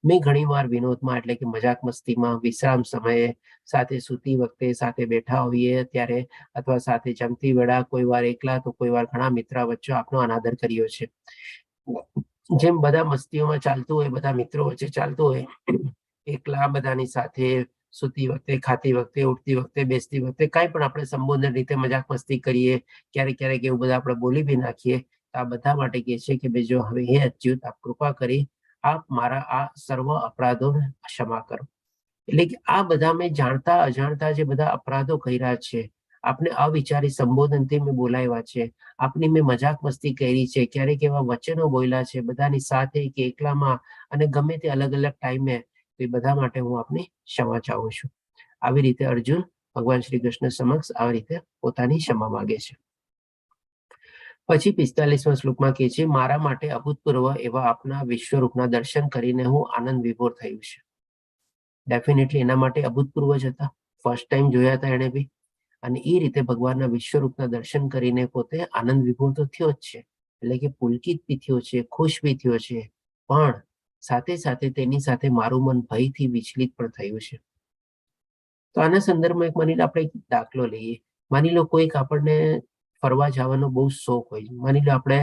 મેં ઘણી વાર વિનોદમાં એટલે કે મજાક મસ્તીમાં, વિશ્રામ સમયે, સાથે સૂતી વખતે, સાથે બેઠા હોઈએ ત્યારે અથવા સાથે જમતી વેળા, કોઈ વાર એકલા તો કોઈ વાર ઘણા મિત્ર વચ્ચે આપનો અનાદર કર્યો છે. જેમ બધા મસ્તીઓમાં ચાલતું હોય, બધા મિત્રો વચ્ચે ચાલતું હોય, એકલા બધાની સાથે સૂતી વખતે, ખાતી વખતે, ઉઠતી વખતે, બેસતી વખતે કાંઈ પણ આપણે સંબોધન રીતે મજાક મસ્તી કરીએ, ક્યારેક ક્યારેક એવું બધા આપણે બોલી બી નાખીએ. આ બધા માટે કહે છે કે ભાઈ જો હવે હે અચ્યુત, આપ કૃપા કરી આપ મારા આ સર્વ અપરાધોને ક્ષમા કરો. એટલે કે આ બધા મેં જાણતા અજાણતા જે બધા અપરાધો કર્યા છે, આપને અવિચારી સંબોધનથી મેં બોલાવ્યા છે, આપની મેં મજાક મસ્તી કરી છે, ક્યારેક એવા વચનો બોલ્યા છે બધાની સાથે કે એકલામાં અને ગમે તે અલગ અલગ ટાઈમે, તો એ બધા માટે હું આપની ક્ષમા ચાહું છું. આવી રીતે અર્જુન ભગવાન શ્રી કૃષ્ણ સમક્ષ આવી રીતે પોતાની ક્ષમા માંગે છે. પછી 45માં શ્લોકમાં કહે છે, મારા માટે અભૂતપૂર્વ એવા આપના વિશ્વરૂપના દર્શન કરીને હું આનંદ વિભોર થયું છે. ડેફિનેટલી એના માટે અભૂતપૂર્વ જ હતા, ફર્સ્ટ ટાઈમ જોયા હતા એને બી, અને એ રીતે ભગવાનના વિશ્વરૂપના દર્શન કરીને પોતે આનંદ વિભોર તો થયો જ છે. એટલે કે પુલકિત બી થયો છે, ખુશ બી થયો છે, પણ સાથે સાથે તેની સાથે મારું મન ભયથી વિચલિત પણ થયું છે. તો આના સંદર્ભમાં એક માની લો આપણે એક દાખલો લઈએ. માની લો કોઈક આપણને ફરવા જવાનો બહુ શોખ હોય, માની લો આપણે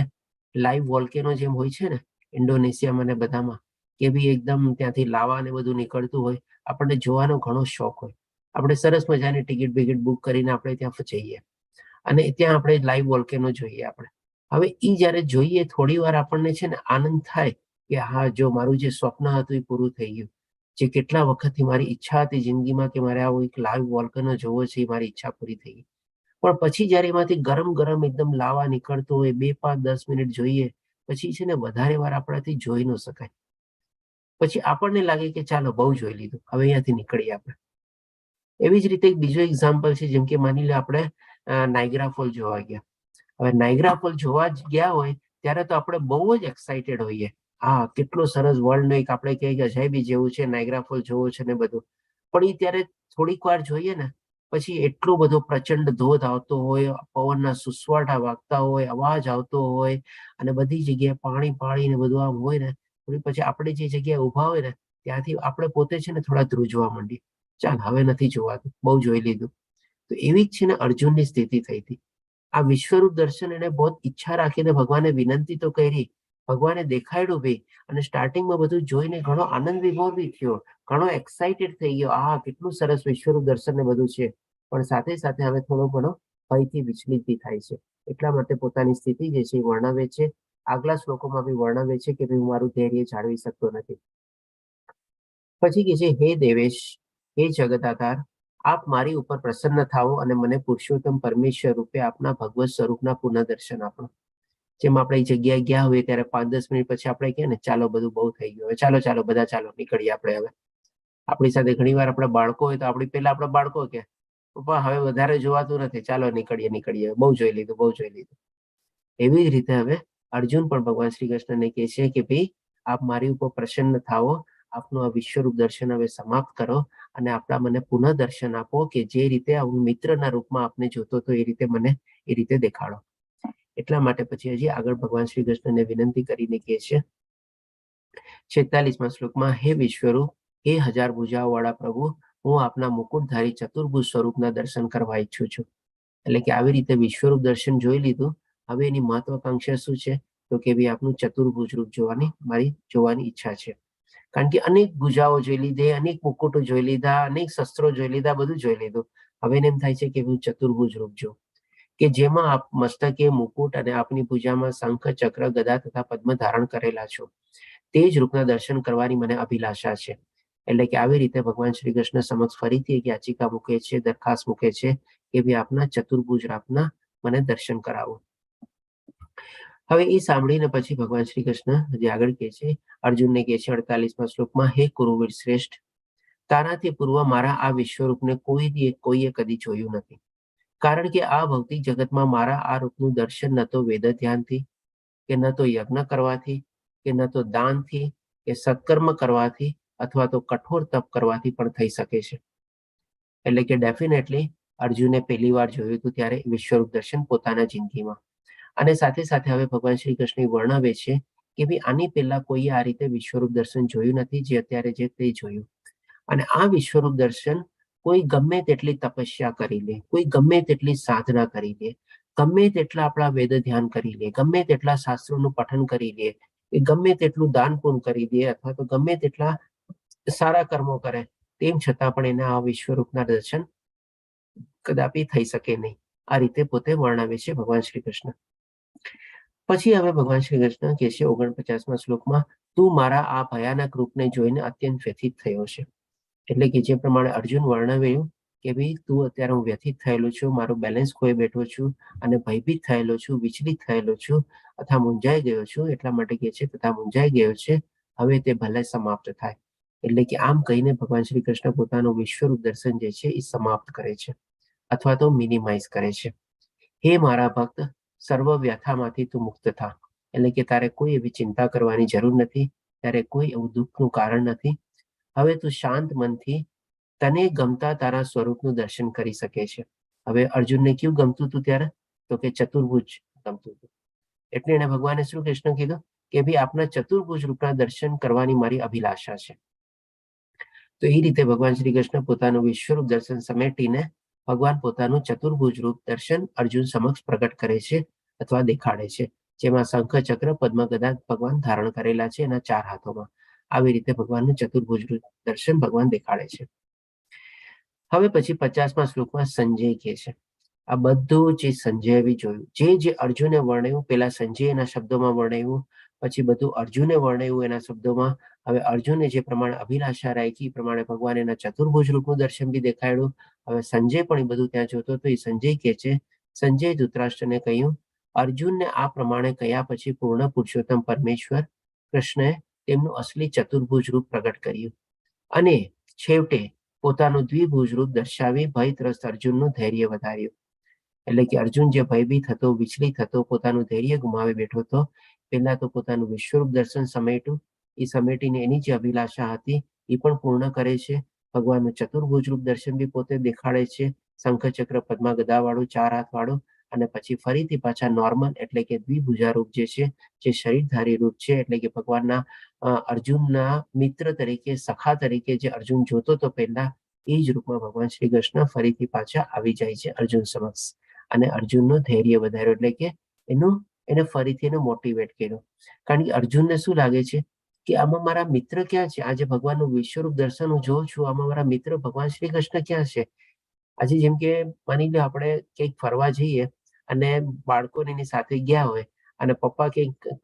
લાઈવ વોલ્કેનો જેમ હોય છે ને ઇન્ડોનેશિયામાં ને બધામાં, કે બી એકદમ ત્યાંથી લાવા ને બધું નીકળતું હોય, આપણને જોવાનો ઘણો શોખ હોય. આપણે સરસ મજાની ટિકિટ બિકિટ બુક કરીને આપણે ત્યાં જઈએ અને ત્યાં આપણે લાઈવ વોલ્કેનો જોઈએ. આપણે હવે એ જ્યારે જોઈએ થોડી વાર આપણને છે ને આનંદ થાય કે હા, જો મારું જે સ્વપ્ન હતું એ પૂરું થઈ ગયું, જે કેટલા વખતથી મારી ઈચ્છા હતી જિંદગીમાં કે મારે આવો એક લાઈવ વોલ્કેનો જોવો છે, એ મારી ઈચ્છા પૂરી થઈ ગઈ. પણ પછી જ્યારે એમાંથી ગરમ ગરમ એકદમ લાવા નીકળતો હોય, 2, 5, 10 મિનિટ જોઈએ પછી છે ને વધારે વાર આપણાથી જોઈ ન શકાય. પછી આપણને લાગે કે ચાલો બહુ જોઈ લીધું, હવે અહીંયાથી નીકળીએ આપણે. એવી જ રીતે એક બીજો એક્ઝામ્પલ છે, જેમ કે માની લો આપણે નાયગ્રા ફોલ જોવા ગયા. હવે નાયગ્રા ફોલ જોવા જ ગયા હોય ત્યારે તો આપણે બહુ જ એક્સાઇટેડ હોઈએ, હા કેટલો સરસ, વર્લ્ડનો એક આપણે કહીએ કે અજાયબી જેવું છે, નાયગ્રા ફોલ જોવો છે ને બધું. પણ એ ત્યારે થોડીક વાર જોઈએ ને પછી એટલો બધો પ્રચંડ ધોધ આવતો હોય, પવનના સુસવાટા વાગતા હોય, અવાજ આવતો હોય અને બધી જગ્યાએ પાણી પાણી ને બધું આમ હોય ને, પછી આપણે જે જગ્યાએ ઉભા હોય ને ત્યાંથી આપણે પોતે છે ને થોડા ધ્રુજવા માંડીએ, ચાલ હવે નથી જોવાતું, બહુ જોઈ લીધું. તો એવી જ છે ને અર્જુનની સ્થિતિ થઈ હતી. આ વિશ્વરૂપ દર્શન એને બહુ ઈચ્છા રાખીને ભગવાને વિનંતી તો કરી, ભગવાને દેખાડ્યું બી, અને સ્ટાર્ટિંગમાં બધું જોઈને ઘણો આનંદ વિભોર બી થયો, ઘણો એક્સાઇટેડ થઈ ગયો, આ કેટલું સરસ વિશ્વરૂપ દર્શન ને બધું છે. પણ સાથે સાથે હવે થોડો ઘણો ભયથી વિચલિત બી થાય છે. એટલા માટે પોતાની સ્થિતિ જે છે એ વર્ણવે છે. આગલા શ્લોકોમાં બી વર્ણવે છે કે હું મારું ધૈર્ય જાળવી શકતો નથી. પછી કે છે, હે દેવેશ, હે જગદાકાર, આપ મારી ઉપર પ્રસન્ન થાઓ અને મને પુરુષોત્તમ પરમેશ્વર રૂપે આપના ભગવત સ્વરૂપના પુનઃ દર્શન આપો. જેમ આપણે એ જગ્યાએ ગયા હોય ત્યારે 5-10 મિનિટ પછી આપણે કહે ને, ચાલો બધું બહુ થઈ ગયું, હવે ચાલો ચાલો બધા ચાલો નીકળીએ આપણે હવે. આપણી સાથે ઘણી વાર આપણા બાળકો હોય તો આપણા બાળકો કે પપ્પા હવે વધારે જોવાતું નથી, ચાલો નીકળીએ, બહુ જોઈ લીધું. એવી જ રીતે હવે અર્જુન પણ ભગવાન શ્રી કૃષ્ણને કહે છે કે ભાઈ, આપ મારી ઉપર પ્રસન્ન થાઓ, આપનું આ વિશ્વરૂપ દર્શન હવે સમાપ્ત કરો અને આપણા મને પુનઃ દર્શન આપો કે જે રીતે હું મિત્રના રૂપમાં આપને જોતો હતો એ રીતે મને એ રીતે દેખાડો. એટલા માટે પછી હજી આગળ ભગવાન શ્રી કૃષ્ણને વિનંતી કરીને કહે છે 46મા શ્લોકમાં, હે વિશ્વરૂપ, હે 1000 ભુજાઓવાળા પ્રભુ, હું આપના મુકુટધારી ચતુર્ભુજ સ્વરૂપના દર્શન કરવા ઈચ્છું છું. એટલે કે આવી રીતે વિશ્વરૂપ દર્શન જોઈ લીધું. હવે એની મહત્વાકાંક્ષા શું છે? તો કે ભાઈ આપનું ચતુર્ભુજ રૂપ મારી જોવાની ઈચ્છા છે. કારણ કે અનેક ભુજાઓ જોઈ લીધી, અનેક મુકુટો જોઈ લીધા, અનેક શસ્ત્રો જોઈ લીધા, બધું જોઈ લીધું. હવે એને એમ થાય છે કે હું ચતુર્ભુજ રૂપ જોઉં, કે જેમાં આપ મસ્તકે મુકુટ અને આપની ભુજામાં શંખ, ચક્ર, ગદા તથા પદ્મ ધારણ કરેલા છો. તે જ રૂપના દર્શન કરવાની મને અભિલાષા છે. એટલે કે આવી રીતે ભગવાન શ્રી કૃષ્ણ સમક્ષ ફરીથી એક યાચિકા મૂકે છે, દરખાસ્ત મૂકે છે કે ભાઈ આપના ચતુર્ભુજ રૂપના મને દર્શન કરાવો. હવે એ સાંભળીને પછી ભગવાન શ્રી કૃષ્ણ જે આગળ કહે છે, અર્જુનને કહે છે 48મા શ્લોકમાં, હે કુરુવીર શ્રેષ્ઠ, તારાથી પૂર્વ મારા આ વિશ્વરૂપને કોઈએ કદી જોયું નથી. કારણ કે આ ભૌતિક જગતમાં મારા આ રૂપનું દર્શન ન તો વેદ ધ્યાનથી, કે ન તો યજ્ઞ કરવાથી, કે ન તો દાનથી, કે સત્કર્મ કરવાથી અથવા તો કઠોર તપ કરવાથી પણ થઈ શકે છે. એટલે કે ડેફિનેટલી અર્જુને પહેલી વાર જોયું હતું ત્યારે વિશ્વરૂપ દર્શન પોતાના જિંદગીમાં. અને સાથે સાથે હવે ભગવાન શ્રી કૃષ્ણ વર્ણવે છે કે ભાઈ આની પહેલા કોઈએ આ રીતે વિશ્વરૂપ દર્શન જોયું નથી જે અત્યારે જે તે જોયું. અને આ વિશ્વરૂપ દર્શન કોઈ ગમે તેટલી તપસ્યા કરી લે, કોઈ ગમે તેટલી સાધના કરી લે, ગમે તેટલા આપણા વેદ ધ્યાન કરી લે, ગમે તેટલા શાસ્ત્રોનું પઠન કરી લે, કે ગમે તેટલું દાન પુણ્ય કરી દે, અથવા તો ગમે તેટલા સારા કર્મો કરે, તેમ છતાં પણ એના આ વિશ્વરૂપના દર્શન કદાપી થઈ શકે નહીં. આ રીતે પોતે વર્ણવે છે ભગવાન શ્રી કૃષ્ણ. પછી હવે ભગવાન શ્રી કૃષ્ણ કહે છે 49મા શ્લોકમાં, તું મારા આ ભયાનક રૂપને જોઈને અત્યંત વ્યથિત થયો છે. એટલે કે જે પ્રમાણે અર્જુન વર્ણવ્યું કે ભાઈ તું અત્યારે હું વ્યથિત થયેલો છું, મારું બેલેન્સ ખોઈ બેઠો છું અને ભયભીત થયેલો છું, વિચલિત થયેલો છું, અથવા મૂંઝાઈ ગયો છું. એટલા માટે કહે છે તથા મૂંઝાઈ ગયો છે, હવે તે ભલે સમાપ્ત થાય. એટલે કે આમ કહીને ભગવાન શ્રી કૃષ્ણ પોતાનું વિશ્વરૂપ દર્શન જે છે એ સમાપ્ત કરે છે અથવા તો મિનિમાઇઝ કરે છે. હે મારા ભક્ત, સર્વ વ્યથામાંથી તું મુક્ત થા. એટલે કે તારે કોઈ એવી ચિંતા કરવાની જરૂર નથી, ત્યારે કોઈ એવું દુઃખનું કારણ નથી. હવે તું શાંત મનથી તને ગમતા તારા સ્વરૂપનું દર્શન કરી શકે છે. હવે અર્જુનને કયું ગમતું હતું ત્યારે? તો કે ચતુર્ભુજ ગમતું હતું. એટલે એને ભગવાને શ્રી કૃષ્ણ કીધું કે ભાઈ આપના ચતુર્ભુજ રૂપના દર્શન કરવાની મારી અભિલાષા છે. તો એ રીતે ભગવાન શ્રી કૃષ્ણ પોતાનું વિશ્વરૂપ દર્શન સમેટીને ભગવાન પોતાનું ચતુર્ભુજ રૂપ દર્શન અર્જુન સમક્ષ પ્રગટ કરે છે અથવા દેખાડે છે, જેમાં શંખ, ચક્ર, પદ્મ, ગદા ભગવાન ધારણ કરેલા છે એના 4 હાથોમાં. આવી રીતે ભગવાનનું ચતુર્ભુજ રૂપ દર્શન ભગવાન દેખાડે છે. હવે પછી 50મા શ્લોકમાં સંજય કહે છે, આ બધું જે સંજય બી જોયું, જે અર્જુને વર્ણવ્યું, પેલા સંજય એના શબ્દોમાં વર્ણવ્યું, પછી બધું અર્જુને વર્ણવ્યું એના શબ્દોમાં. હવે અર્જુને જે પ્રમાણે અભિલાષા રાખી એ પ્રમાણે ભગવાન એના ચતુર્ભુજ રૂપનું દર્શન બી દેખાડ્યું. હવે સંજય પણ એ બધું ત્યાં જોતો હતો. એ સંજય કહે છે, સંજય ધૃતરાષ્ટ્રને કહ્યું, અર્જુનને આ પ્રમાણે કહ્યા પછી પૂર્ણ પુરુષોત્તમ પરમેશ્વર કૃષ્ણએ તેમનું અસલી ચતુર્ભુજ રૂપ પ્રગટ કર્યું અને છેવટે પોતાનું દ્વિભુજ રૂપ દર્શાવી ભયત્રસ્ત અર્જુનનું ધૈર્ય વધાર્યું. એટલે કે અર્જુન જે ભયભીત હતો, વિચલિત હતો, પોતાનું ધૈર્ય ગુમાવી બેઠો હતો, પહેલા તો પોતાનું વિશ્વરૂપ દર્શન સમેટ્યું. એ સમેટીને એની જે અભિલાષા હતી એ પણ પૂર્ણ કરે છે. ભગવાનનું ચતુર્ભુજ રૂપ દર્શન બી પોતે દેખાડે છે, શંખ, ચક્ર, પદ્મા, ગદા વાળું, 4 હાથ વાળું. અને પછી ફરીથી પાછા નોર્મલ એટલે કે દ્વિભુજા રૂપ જે છે, જે શરીરધારી રૂપ છે, એટલે કે ભગવાનના અર્જુનના મિત્ર તરીકે, સખા તરીકે જે અર્જુન જોતો હતો પહેલા, એ જ રૂપમાં ભગવાન શ્રી કૃષ્ણ ફરીથી પાછા આવી જાય છે અર્જુન સમક્ષ અને અર્જુનનો ધૈર્ય વધાર્યો. એટલે કે એને ફરીથી એને મોટિવેટ કર્યો. કારણ કે અર્જુનને શું લાગે છે કે આમાં મારા મિત્ર ક્યાં છે? આજે ભગવાનનું વિશ્વરૂપ દર્શન હું જોઉં છું, આમાં મારા મિત્ર ભગવાન શ્રી કૃષ્ણ ક્યાં છે? આજે જેમ કે માની લો આપણે કંઈક ફરવા જઈએ અને બાળકોને એની સાથે ગયા હોય અને પપ્પા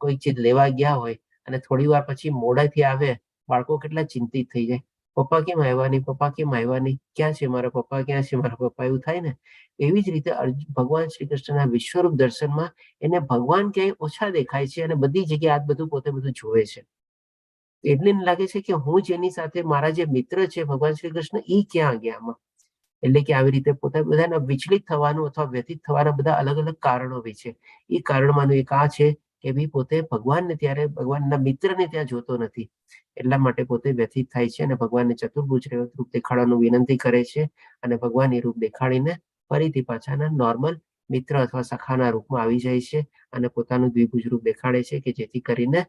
કોઈ ચીજ લેવા ગયા હોય અને થોડી વાર પછી મોડેથી આવે, બાળકો કેટલા ચિંતિત થઈ જાય. પપ્પા કેમ આવ્યા નહીં? પપ્પા કેમ આવ્યા નહીં? ક્યાં છે મારા પપ્પા? ક્યાં છે મારા પપ્પા? એવું થાય ને. એવી જ રીતે ભગવાન શ્રી કૃષ્ણના વિશ્વરૂપ દર્શનમાં એને ભગવાન ક્યાંય ઓછા દેખાય છે અને બધી જગ્યાએ આ બધું પોતે બધું જોવે છે. એટલે એને લાગે છે કે હું જેની સાથે મારા જે મિત્ર છે ભગવાન શ્રી કૃષ્ણ, ઈ ક્યાં ગયા આમાં? એટલે કે આવી રીતે પોતે બધાના વિચલિત થવાનું અથવા વ્યતીત થવાના બધા અલગ અલગ કારણો બી છે. એ કારણમાંનું એક આ છે કે ભઈ પોતે ભગવાનને ત્યારે ભગવાનના મિત્રને ત્યાં જોતો નથી. એટલા માટે પોતે વ્યથિત થાય છે અને ભગવાનને ચતુર્ભુજ રૂપ દેખાડવાનું વિનંતી કરે છે અને ભગવાન એ રૂપ દેખાડીને ફરીથી પાછાના નોર્મલ મિત્ર અથવા સખાના રૂપમાં આવી જાય છે અને પોતાનું દ્વિભુજ રૂપ દેખાડે છે કે જેથી કરીને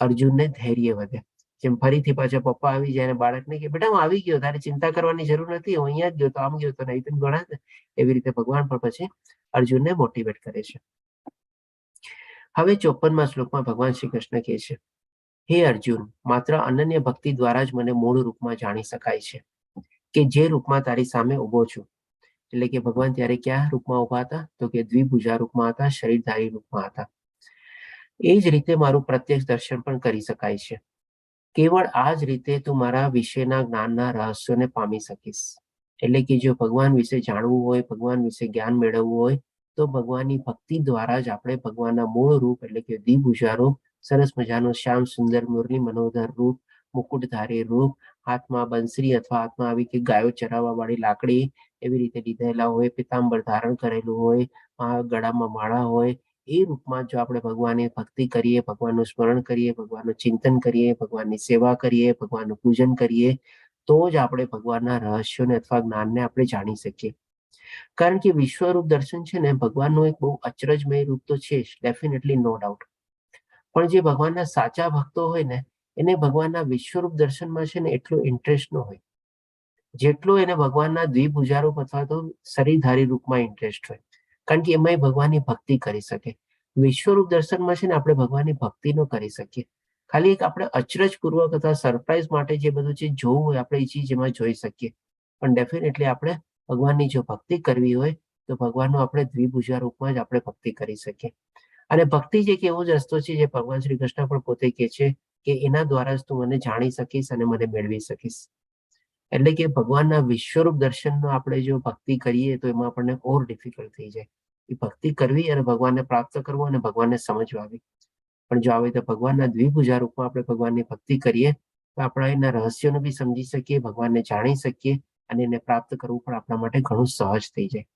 અર્જુનને ધૈર્ય વધે. જેમ ફરીથી પાછા પપ્પા આવી જાય અને બાળકને કે બેટા હું આવી ગયો, તારે ચિંતા કરવાની જરૂર નથી, હું અહીંયા જ ગયો તો આમ ગયો તો નહીં તેમ ગણાય. એવી રીતે ભગવાન પણ પછી અર્જુનને મોટિવેટ કરે છે. હવે 54મા શ્લોકમાં ભગવાન શ્રી કૃષ્ણ કહે છે, હે અર્જુન, માત્ર અનન્ય ભક્તિ દ્વારા જ મને મૂળ રૂપમાં જાણી શકાય છે, કે જે રૂપમાં તારી સામે ઉભો છું. એટલે કે ભગવાન ત્યારે ક્યાં રૂપમાં ઉભા હતા? તો કે દ્વિભુજા રૂપમાં હતા, શરીરધારી રૂપમાં હતા. એ જ રીતે મારું પ્રત્યક્ષ દર્શન પણ કરી શકાય છે. કેવળ આ જ રીતે તું મારા વિશેના જ્ઞાનના રહસ્યોને પામી શકીશ. એટલે કે જો ભગવાન વિશે જાણવું હોય, ભગવાન વિશે જ્ઞાન મેળવવું હોય, તો ભગવાનની ભક્તિ દ્વારા જ આપણે ભગવાનના મૂળ રૂપ એટલે કે દ્વિભુજા રૂપ, સરસ મજાનું શ્યામ સુંદર મુરલી મનોહર રૂપ, મુકુટધારી રૂપ, હાથમાં બંસરી અથવા હાથમાં આવી કે ગાયો ચરાવવા વાળી લાકડી એવી રીતે લીધેલા હોય, પિતાંબર ધારણ કરેલું હોય, ગળામાં માળા હોય, એ રૂપમાં જો આપણે ભગવાનની ભક્તિ કરીએ, ભગવાનનું સ્મરણ કરીએ, ભગવાનનું ચિંતન કરીએ, ભગવાનની સેવા કરીએ, ભગવાનનું પૂજન કરીએ, તો જ આપણે ભગવાનના રહસ્યોને અથવા જ્ઞાનને આપણે જાણી શકીએ. કારણ કે વિશ્વરૂપ દર્શન છે ને, ભગવાનનું એક બહુ અચરજમય રૂપ તો છે જ, ડેફિનેટલી નો ડાઉટ. પણ જે ભગવાનના સાચા ભક્તો હોય ને, એને ભગવાનના વિશ્વરૂપ દર્શનમાં છે ને એટલો ઇન્ટરેસ્ટ ન હોય જેટલો એને ભગવાનના દ્વિભુજા રૂપ અથવા તો શરીરધારી રૂપમાં ઇન્ટરેસ્ટ હોય. કારણ કે એમાંય ભગવાનની ભક્તિ કરી શકે. વિશ્વરૂપ દર્શનમાં છે ને આપણે ભગવાનની ભક્તિ ન કરી શકીએ. ખાલી એક આપણે અચરજપૂર્વક અથવા સરપ્રાઈઝ માટે જે બધું ચીજ જોવું હોય આપણે એ ચીજ એમાં જોઈ શકીએ. પણ ડેફિનેટલી આપણે ભગવાનની જો ભક્તિ કરવી હોય તો ભગવાનનું આપણે દ્વિભુજા રૂપમાં જ આપણે ભક્તિ કરી શકીએ. અને ભક્તિ જ એક એવો જ રસ્તો છે જે ભગવાન શ્રી કૃષ્ણ પણ પોતે કહે છે કે એના દ્વારા જ તું મને જાણી શકીશ અને મને મેળવી શકીશ. એટલે કે ભગવાનના વિશ્વરૂપ દર્શનનો આપણે જો ભક્તિ કરીએ તો એમાં આપણને ઓર ડિફિકલ્ટ થઈ જાય. એ ભક્તિ કરવી અને ભગવાનને પ્રાપ્ત કરવું અને ભગવાનને સમજવા આવી. પણ જો આવી તો ભગવાનના દ્વિભુજા રૂપમાં આપણે ભગવાનની ભક્તિ કરીએ તો આપણે એના રહસ્યોને બી સમજી શકીએ, ભગવાનને જાણી શકીએ અને એને પ્રાપ્ત કરવું પણ આપણા માટે ઘણું સહજ થઈ જાય.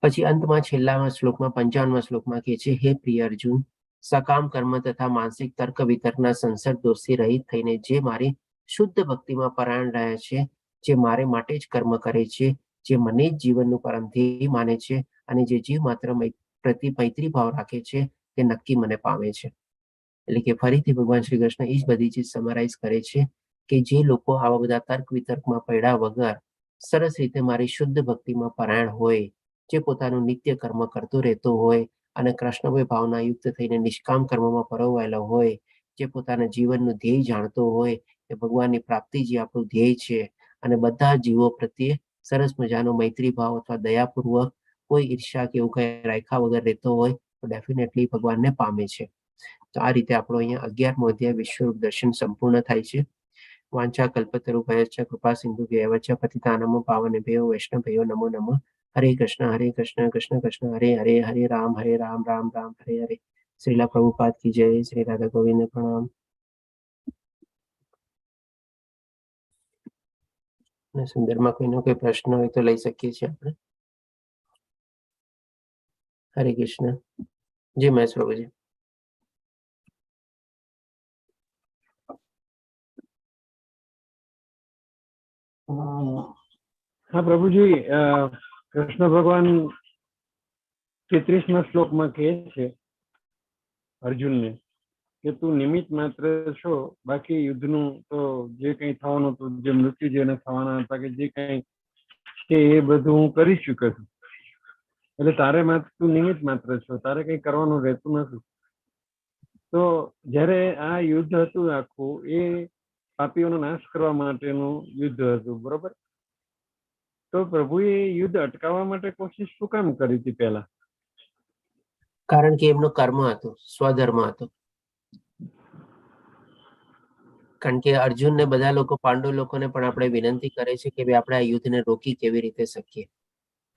પછી અંતમાં છેલ્લામાં શ્લોકમાં 55મા શ્લોકમાં કહે છે, હે પ્રિય અર્જુન, સકામ કર્મ તથા માનસિક તર્ક વિતર્કના સંસર્ગ દોષથી રહિત થઈને જે મારી શુદ્ધ ભક્તિમાં પરાયણ રહ્યા છે, જે મારે માટે જ કર્મ કરે છે, જે મને જ જીવનનું પરમ ધ્યેય માને છે અને જે જીવ માત્ર પ્રતિ મૈત્રી ભાવ રાખે છે, તે નક્કી મને પામે છે. એટલે કે ફરીથી ભગવાન શ્રી કૃષ્ણ એ જ બધી ચીજ સમરાઈઝ કરે છે કે જે લોકો આવા બધા તર્ક વિતર્કમાં પડ્યા વગર સરસ રીતે મારી શુદ્ધ ભક્તિમાં પરાયણ હોય, જે પોતાનું નિત્ય કર્મ કરતો રહેતો હોય અને કૃષ્ણમય ભાવના યુક્ત થઈને નિષ્કામ કર્મમાં પરોવાયેલો હોય, જે પોતાના જીવનનું ધ્યેય જાણતો હોય કે ભગવાનની પ્રાપ્તિ જે આપણું ધ્યેય છે અને બધા જીવો પ્રત્યે સરસ મજાનો મૈત્રી ભાવ અથવા દયાપૂર્વક કોઈ ઈર્ષા કે એવું કઈ રાખ્યા વગર રહેતો હોય તો ડેફિનેટલી ભગવાનને પામે છે. તો આ રીતે આપણો અહીંયા 11મો અધ્યાય વિશ્વરૂપ દર્શન સંપૂર્ણ થાય છે. વાંચા કલ્પતરુભ્યશ્ચ કૃપા સિંધુભ્યૈવ ચ પતિતાનાં પાવનેભ્યો વૈષ્ણવેયો નમો નમઃ. હરે કૃષ્ણ કૃષ્ણ કૃષ્ણ હરે હરે, હરે રામ રામ રામ હરે હરે. શ્રીલા પ્રભુપાદ કી જય. શ્રી રાધા ગોવિંદ પ્રણામ. સુંદરમાં કોઈનો કોઈ પ્રશ્ન હોય તો લઈ શકીએ છીએ આપણે. હરે કૃષ્ણ. જી મહેશ પ્રભુજી. હા પ્રભુજી, કૃષ્ણ ભગવાન 33મા શ્લોકમાં કહે છે અર્જુનને કે તું નિમિત્ત માત્ર છો, બાકી યુદ્ધનું તો જે કંઈ થવાનું હતું, જે મૃત્યુ જેને થવાના હતા કે જે કંઈ કે એ બધું હું કરી ચૂક્યો છું. એટલે તારે માત્ર તું નિમિત્ત માત્ર છો, તારે કંઈ કરવાનું રહેતું નથી. તો જ્યારે આ યુદ્ધ હતું આખું, એ પાપીઓનો નાશ કરવા માટેનું યુદ્ધ હતું, બરોબર? તો પ્રભુએ યુદ્ધ અટકાવવા માટે કોશિશ શું કામ કરી હતી પહેલા? કારણ કે એમનો કર્મ હતો, સ્વધર્મ હતો. કારણ કે અર્જુન ને બધા લોકો, પાંડવ લોકોને પણ આપણે વિનંતી કરે છે કે ભાઈ આપણે આ યુદ્ધને રોકી કેવી રીતે શકીએ.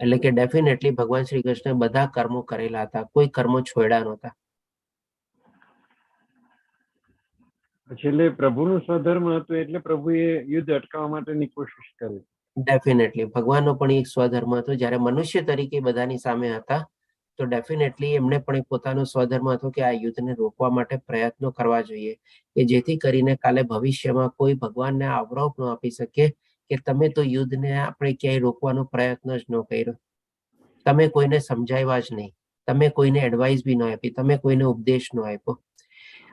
એટલે કે ડેફિનેટલી ભગવાન શ્રી કૃષ્ણે બધા કર્મો કરેલા હતા, કોઈ કર્મો છોડ્યા નહોતા. પછી એટલે પ્રભુનું સ્વધર્મ હતું એટલે પ્રભુએ યુદ્ધ અટકાવવા માટેની કોશિશ કરી. ડેફિનેટલી ભગવાનનો પણ એક સ્વધર્મ હતો. જ્યારે મનુષ્ય તરીકે બધાની સામે હતા તો ડેફિનેટલી એમને પણ એક પોતાનો સ્વધર્મ હતો કે આ યુદ્ધને રોકવા માટે પ્રયત્નો કરવા જોઈએ, કે જેથી કરીને કાલે ભવિષ્યમાં કોઈ ભગવાનને આવરોપ ન આપી શકે કે તમે તો યુદ્ધને આપણે ક્યાંય રોકવાનો પ્રયત્ન જ ન કર્યો, તમે કોઈને સમજાવ્યા જ નહીં, તમે કોઈને એડવાઇસ બી ન આપી, તમે કોઈને ઉપદેશ ન આપ્યો.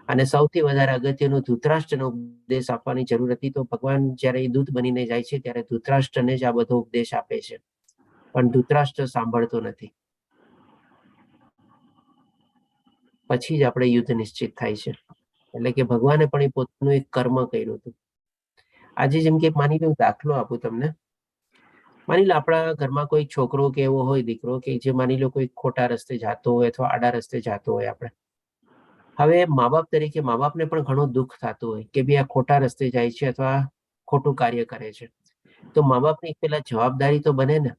અને સૌથી વધારે અગત્યનું ધૃતરાષ્ટ્રનો ઉપદેશ આપવાની જરૂર હતી. તો ભગવાન જ્યારે એ દૂત બનીને જાય છે ત્યારે ધૃતરાષ્ટ્રને જ આ બધો ઉપદેશ આપે છે, પણ ધૃતરાષ્ટ્ર સાંભળતો નથી. પછી જ આપણે યુદ્ધ નિશ્ચિત થાય છે. એટલે કે ભગવાને પણ એ પોતાનું એક કર્મ કર્યું હતું. આજે જેમ કે માની લો દાખલો આપું તમને, માની લો આપણા ઘરમાં કોઈ છોકરો કે એવો હોય, દીકરો કે જે માની લો કોઈ ખોટા રસ્તે જતો હોય અથવા આડા રસ્તે જતો હોય. આપણે હવે મા બાપ તરીકે મા બાપને પણ ઘણું દુઃખ થતું હોય કે ભાઈ આ ખોટા રસ્તે જાય છે અથવા ખોટું કાર્ય કરે છે. તો મા બાપની પેલા જવાબદારી તો બને ને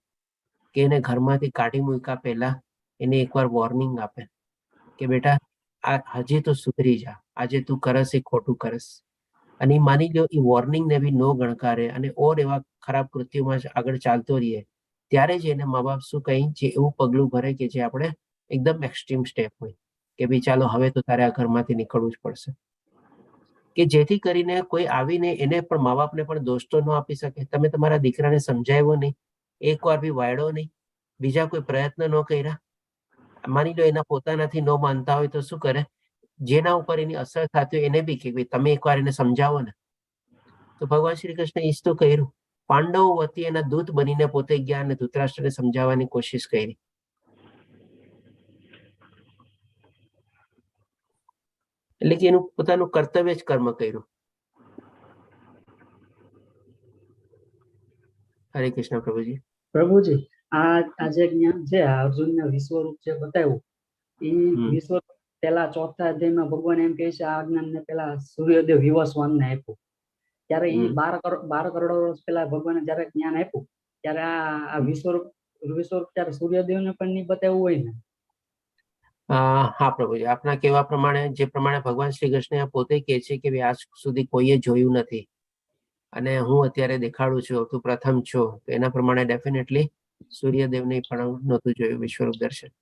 કે એને ઘરમાંથી કાઢી મૂક્યા પહેલા એને એકવાર વોર્નિંગ આપે કે બેટા આ હજી તો સુધરી જા, આજે તું કરસ એ ખોટું કરસ. અને માની લો એ વોર્નિંગ ને બી નો ગણકારે અને ઓર એવા ખરાબ કૃત્યોમાં જ આગળ ચાલતો રહીએ, ત્યારે જ એને મા બાપ શું કહી જે એવું પગલું ભરે કે જે આપણે એકદમ એક્સ્ટ્રીમ સ્ટેપ હોય કે ભાઈ ચાલો હવે તો તારે આ ઘરમાંથી નીકળવું જ પડશે. કે જેથી કરીને કોઈ આવીને એને પણ મા બાપને પણ દોષ તો ન આપી શકે. તમે તમારા દીકરાને સમજાવ્યો નહીં, એકવાર બી વાયડો નહીં, બીજા કોઈ પ્રયત્ન ન કર્યા. માની લો એના પોતાનાથી ન માનતા હોય તો શું કરે, જેના ઉપર એની અસર થતી હોય એને બી કે તમે એકવાર એને સમજાવો ને. તો ભગવાન શ્રી કૃષ્ણ ઈજ તો કર્યું. પાંડવો વતી એના દૂત બનીને પોતે ગયા અને ધૃતરાષ્ટ્રને સમજાવવાની કોશિશ કરી. એટલે કે એનું પોતાનું કર્તવ્ય જ કર્મ કર્યું. હરે કૃષ્ણ પ્રભુજી. પ્રભુજી, આ જે જ્ઞાન છે, આ અર્જુનને વિશ્વરૂપ જે બતાવ્યું, એ વિશ્વરૂપ પેલા ચોથા અધ્યાયમાં ભગવાન એમ કહે છે આ જ્ઞાનને પેલા સૂર્યદેવ વિવસ્વાનને આપ્યું. ત્યારે એ 12 કરોડ વર્ષ પેલા ભગવાને જયારે જ્ઞાન આપ્યું ત્યારે આ વિશ્વરૂપ ત્યારે સૂર્યદેવને પણ નહીં બતાવ્યું હોય ને? હા પ્રભુજી, આપના કહેવા પ્રમાણે જે પ્રમાણે ભગવાન શ્રી કૃષ્ણ પોતે કહે છે કે આજ સુધી કોઈએ જોયું નથી અને હું અત્યારે દેખાડું છું, તું પ્રથમ છો, તો એના પ્રમાણે ડેફિનેટલી સૂર્યદેવને પણ નહોતું જોયું વિશ્વરૂપ દર્શન.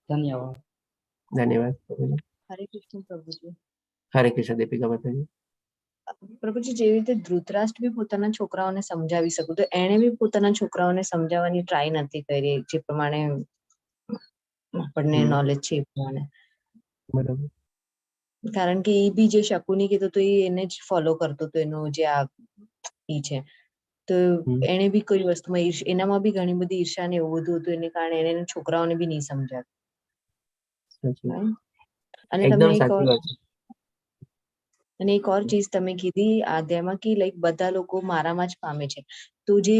ધન્યવાદ. ધન્યવાદ પ્રભુજી. હરે કૃષ્ણ પ્રભુજી. હરે કૃષ્ણ દીપિકા માતાજી. પ્રભુજી, જેવી રીતે ધૃતરાષ્ટ્ર બી પોતાના છોકરાઓને સમજાવી શકું, તો એને બી પોતાના છોકરાઓને સમજાવવાની ટ્રાય નથી કરી, જે પ્રમાણે આપણને નોલેજ છે એ પ્રમાણે. બરાબર. કારણ કે એ બી જે શકુની કીધું તો એને જ ફોલો કરતો હતો, એનું જે આ ઈ છે. તો એને બી કોઈ વસ્તુમાં એનામાં બી ઘણી બધી ઈર્ષા ને એવું બધું હતું, એને કારણે એને છોકરાઓને બી નહીં સમજાતું. અને એકદમ તમને સાચી વાત છે. અને એક ઓર ચીજ તમે કીધી આધ્યામાં કે લાઈક બધા લોકો મારામાં જ પામે છે, તો જે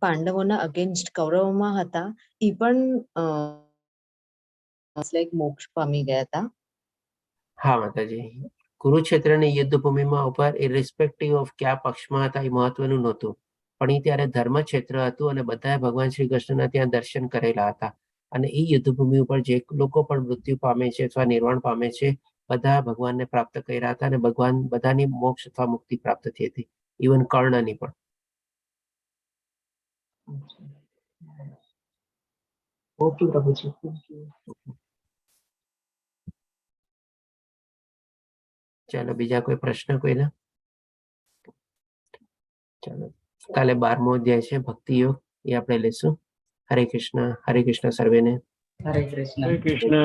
પાંડવોના અગેન્સ્ટ કૌરવોમાં હતા એ પણ લાઈક મોક્ષ પામી ગયા હતા. હા માતાજી, કુરુક્ષેત્રની યુદ્ધ ભૂમિમાં ઉપર ઇરરિસ્પેક્ટિવ ઓફ કયા પક્ષમાં હતા એ મહત્વનું નહોતું, પણ એ ત્યારે ધર્મક્ષેત્ર હતું અને બધાએ ભગવાન શ્રી કૃષ્ણના ત્યાં દર્શન કરેલા હતા. અને એ યુદ્ધ ભૂમિ ઉપર જે લોકો પણ મૃત્યુ પામે છે અથવા નિર્વાણ પામે છે, બધા ભગવાનને પ્રાપ્ત કર્યા હતા અને ભગવાન બધાની મોક્ષ અથવા મુક્તિ પ્રાપ્ત થઈ હતી, ઇવન કર્ણની પણ. ઓકે પ્રભુજી. ચાલો, બીજા કોઈ પ્રશ્ન કોઈના? ચાલો, કાલે 12મો અધ્યાય છે ભક્તિ યોગ, એ આપણે લેશું. હરે કૃષ્ણ સર્વેને. હરે કૃષ્ણ. હરે કૃષ્ણ.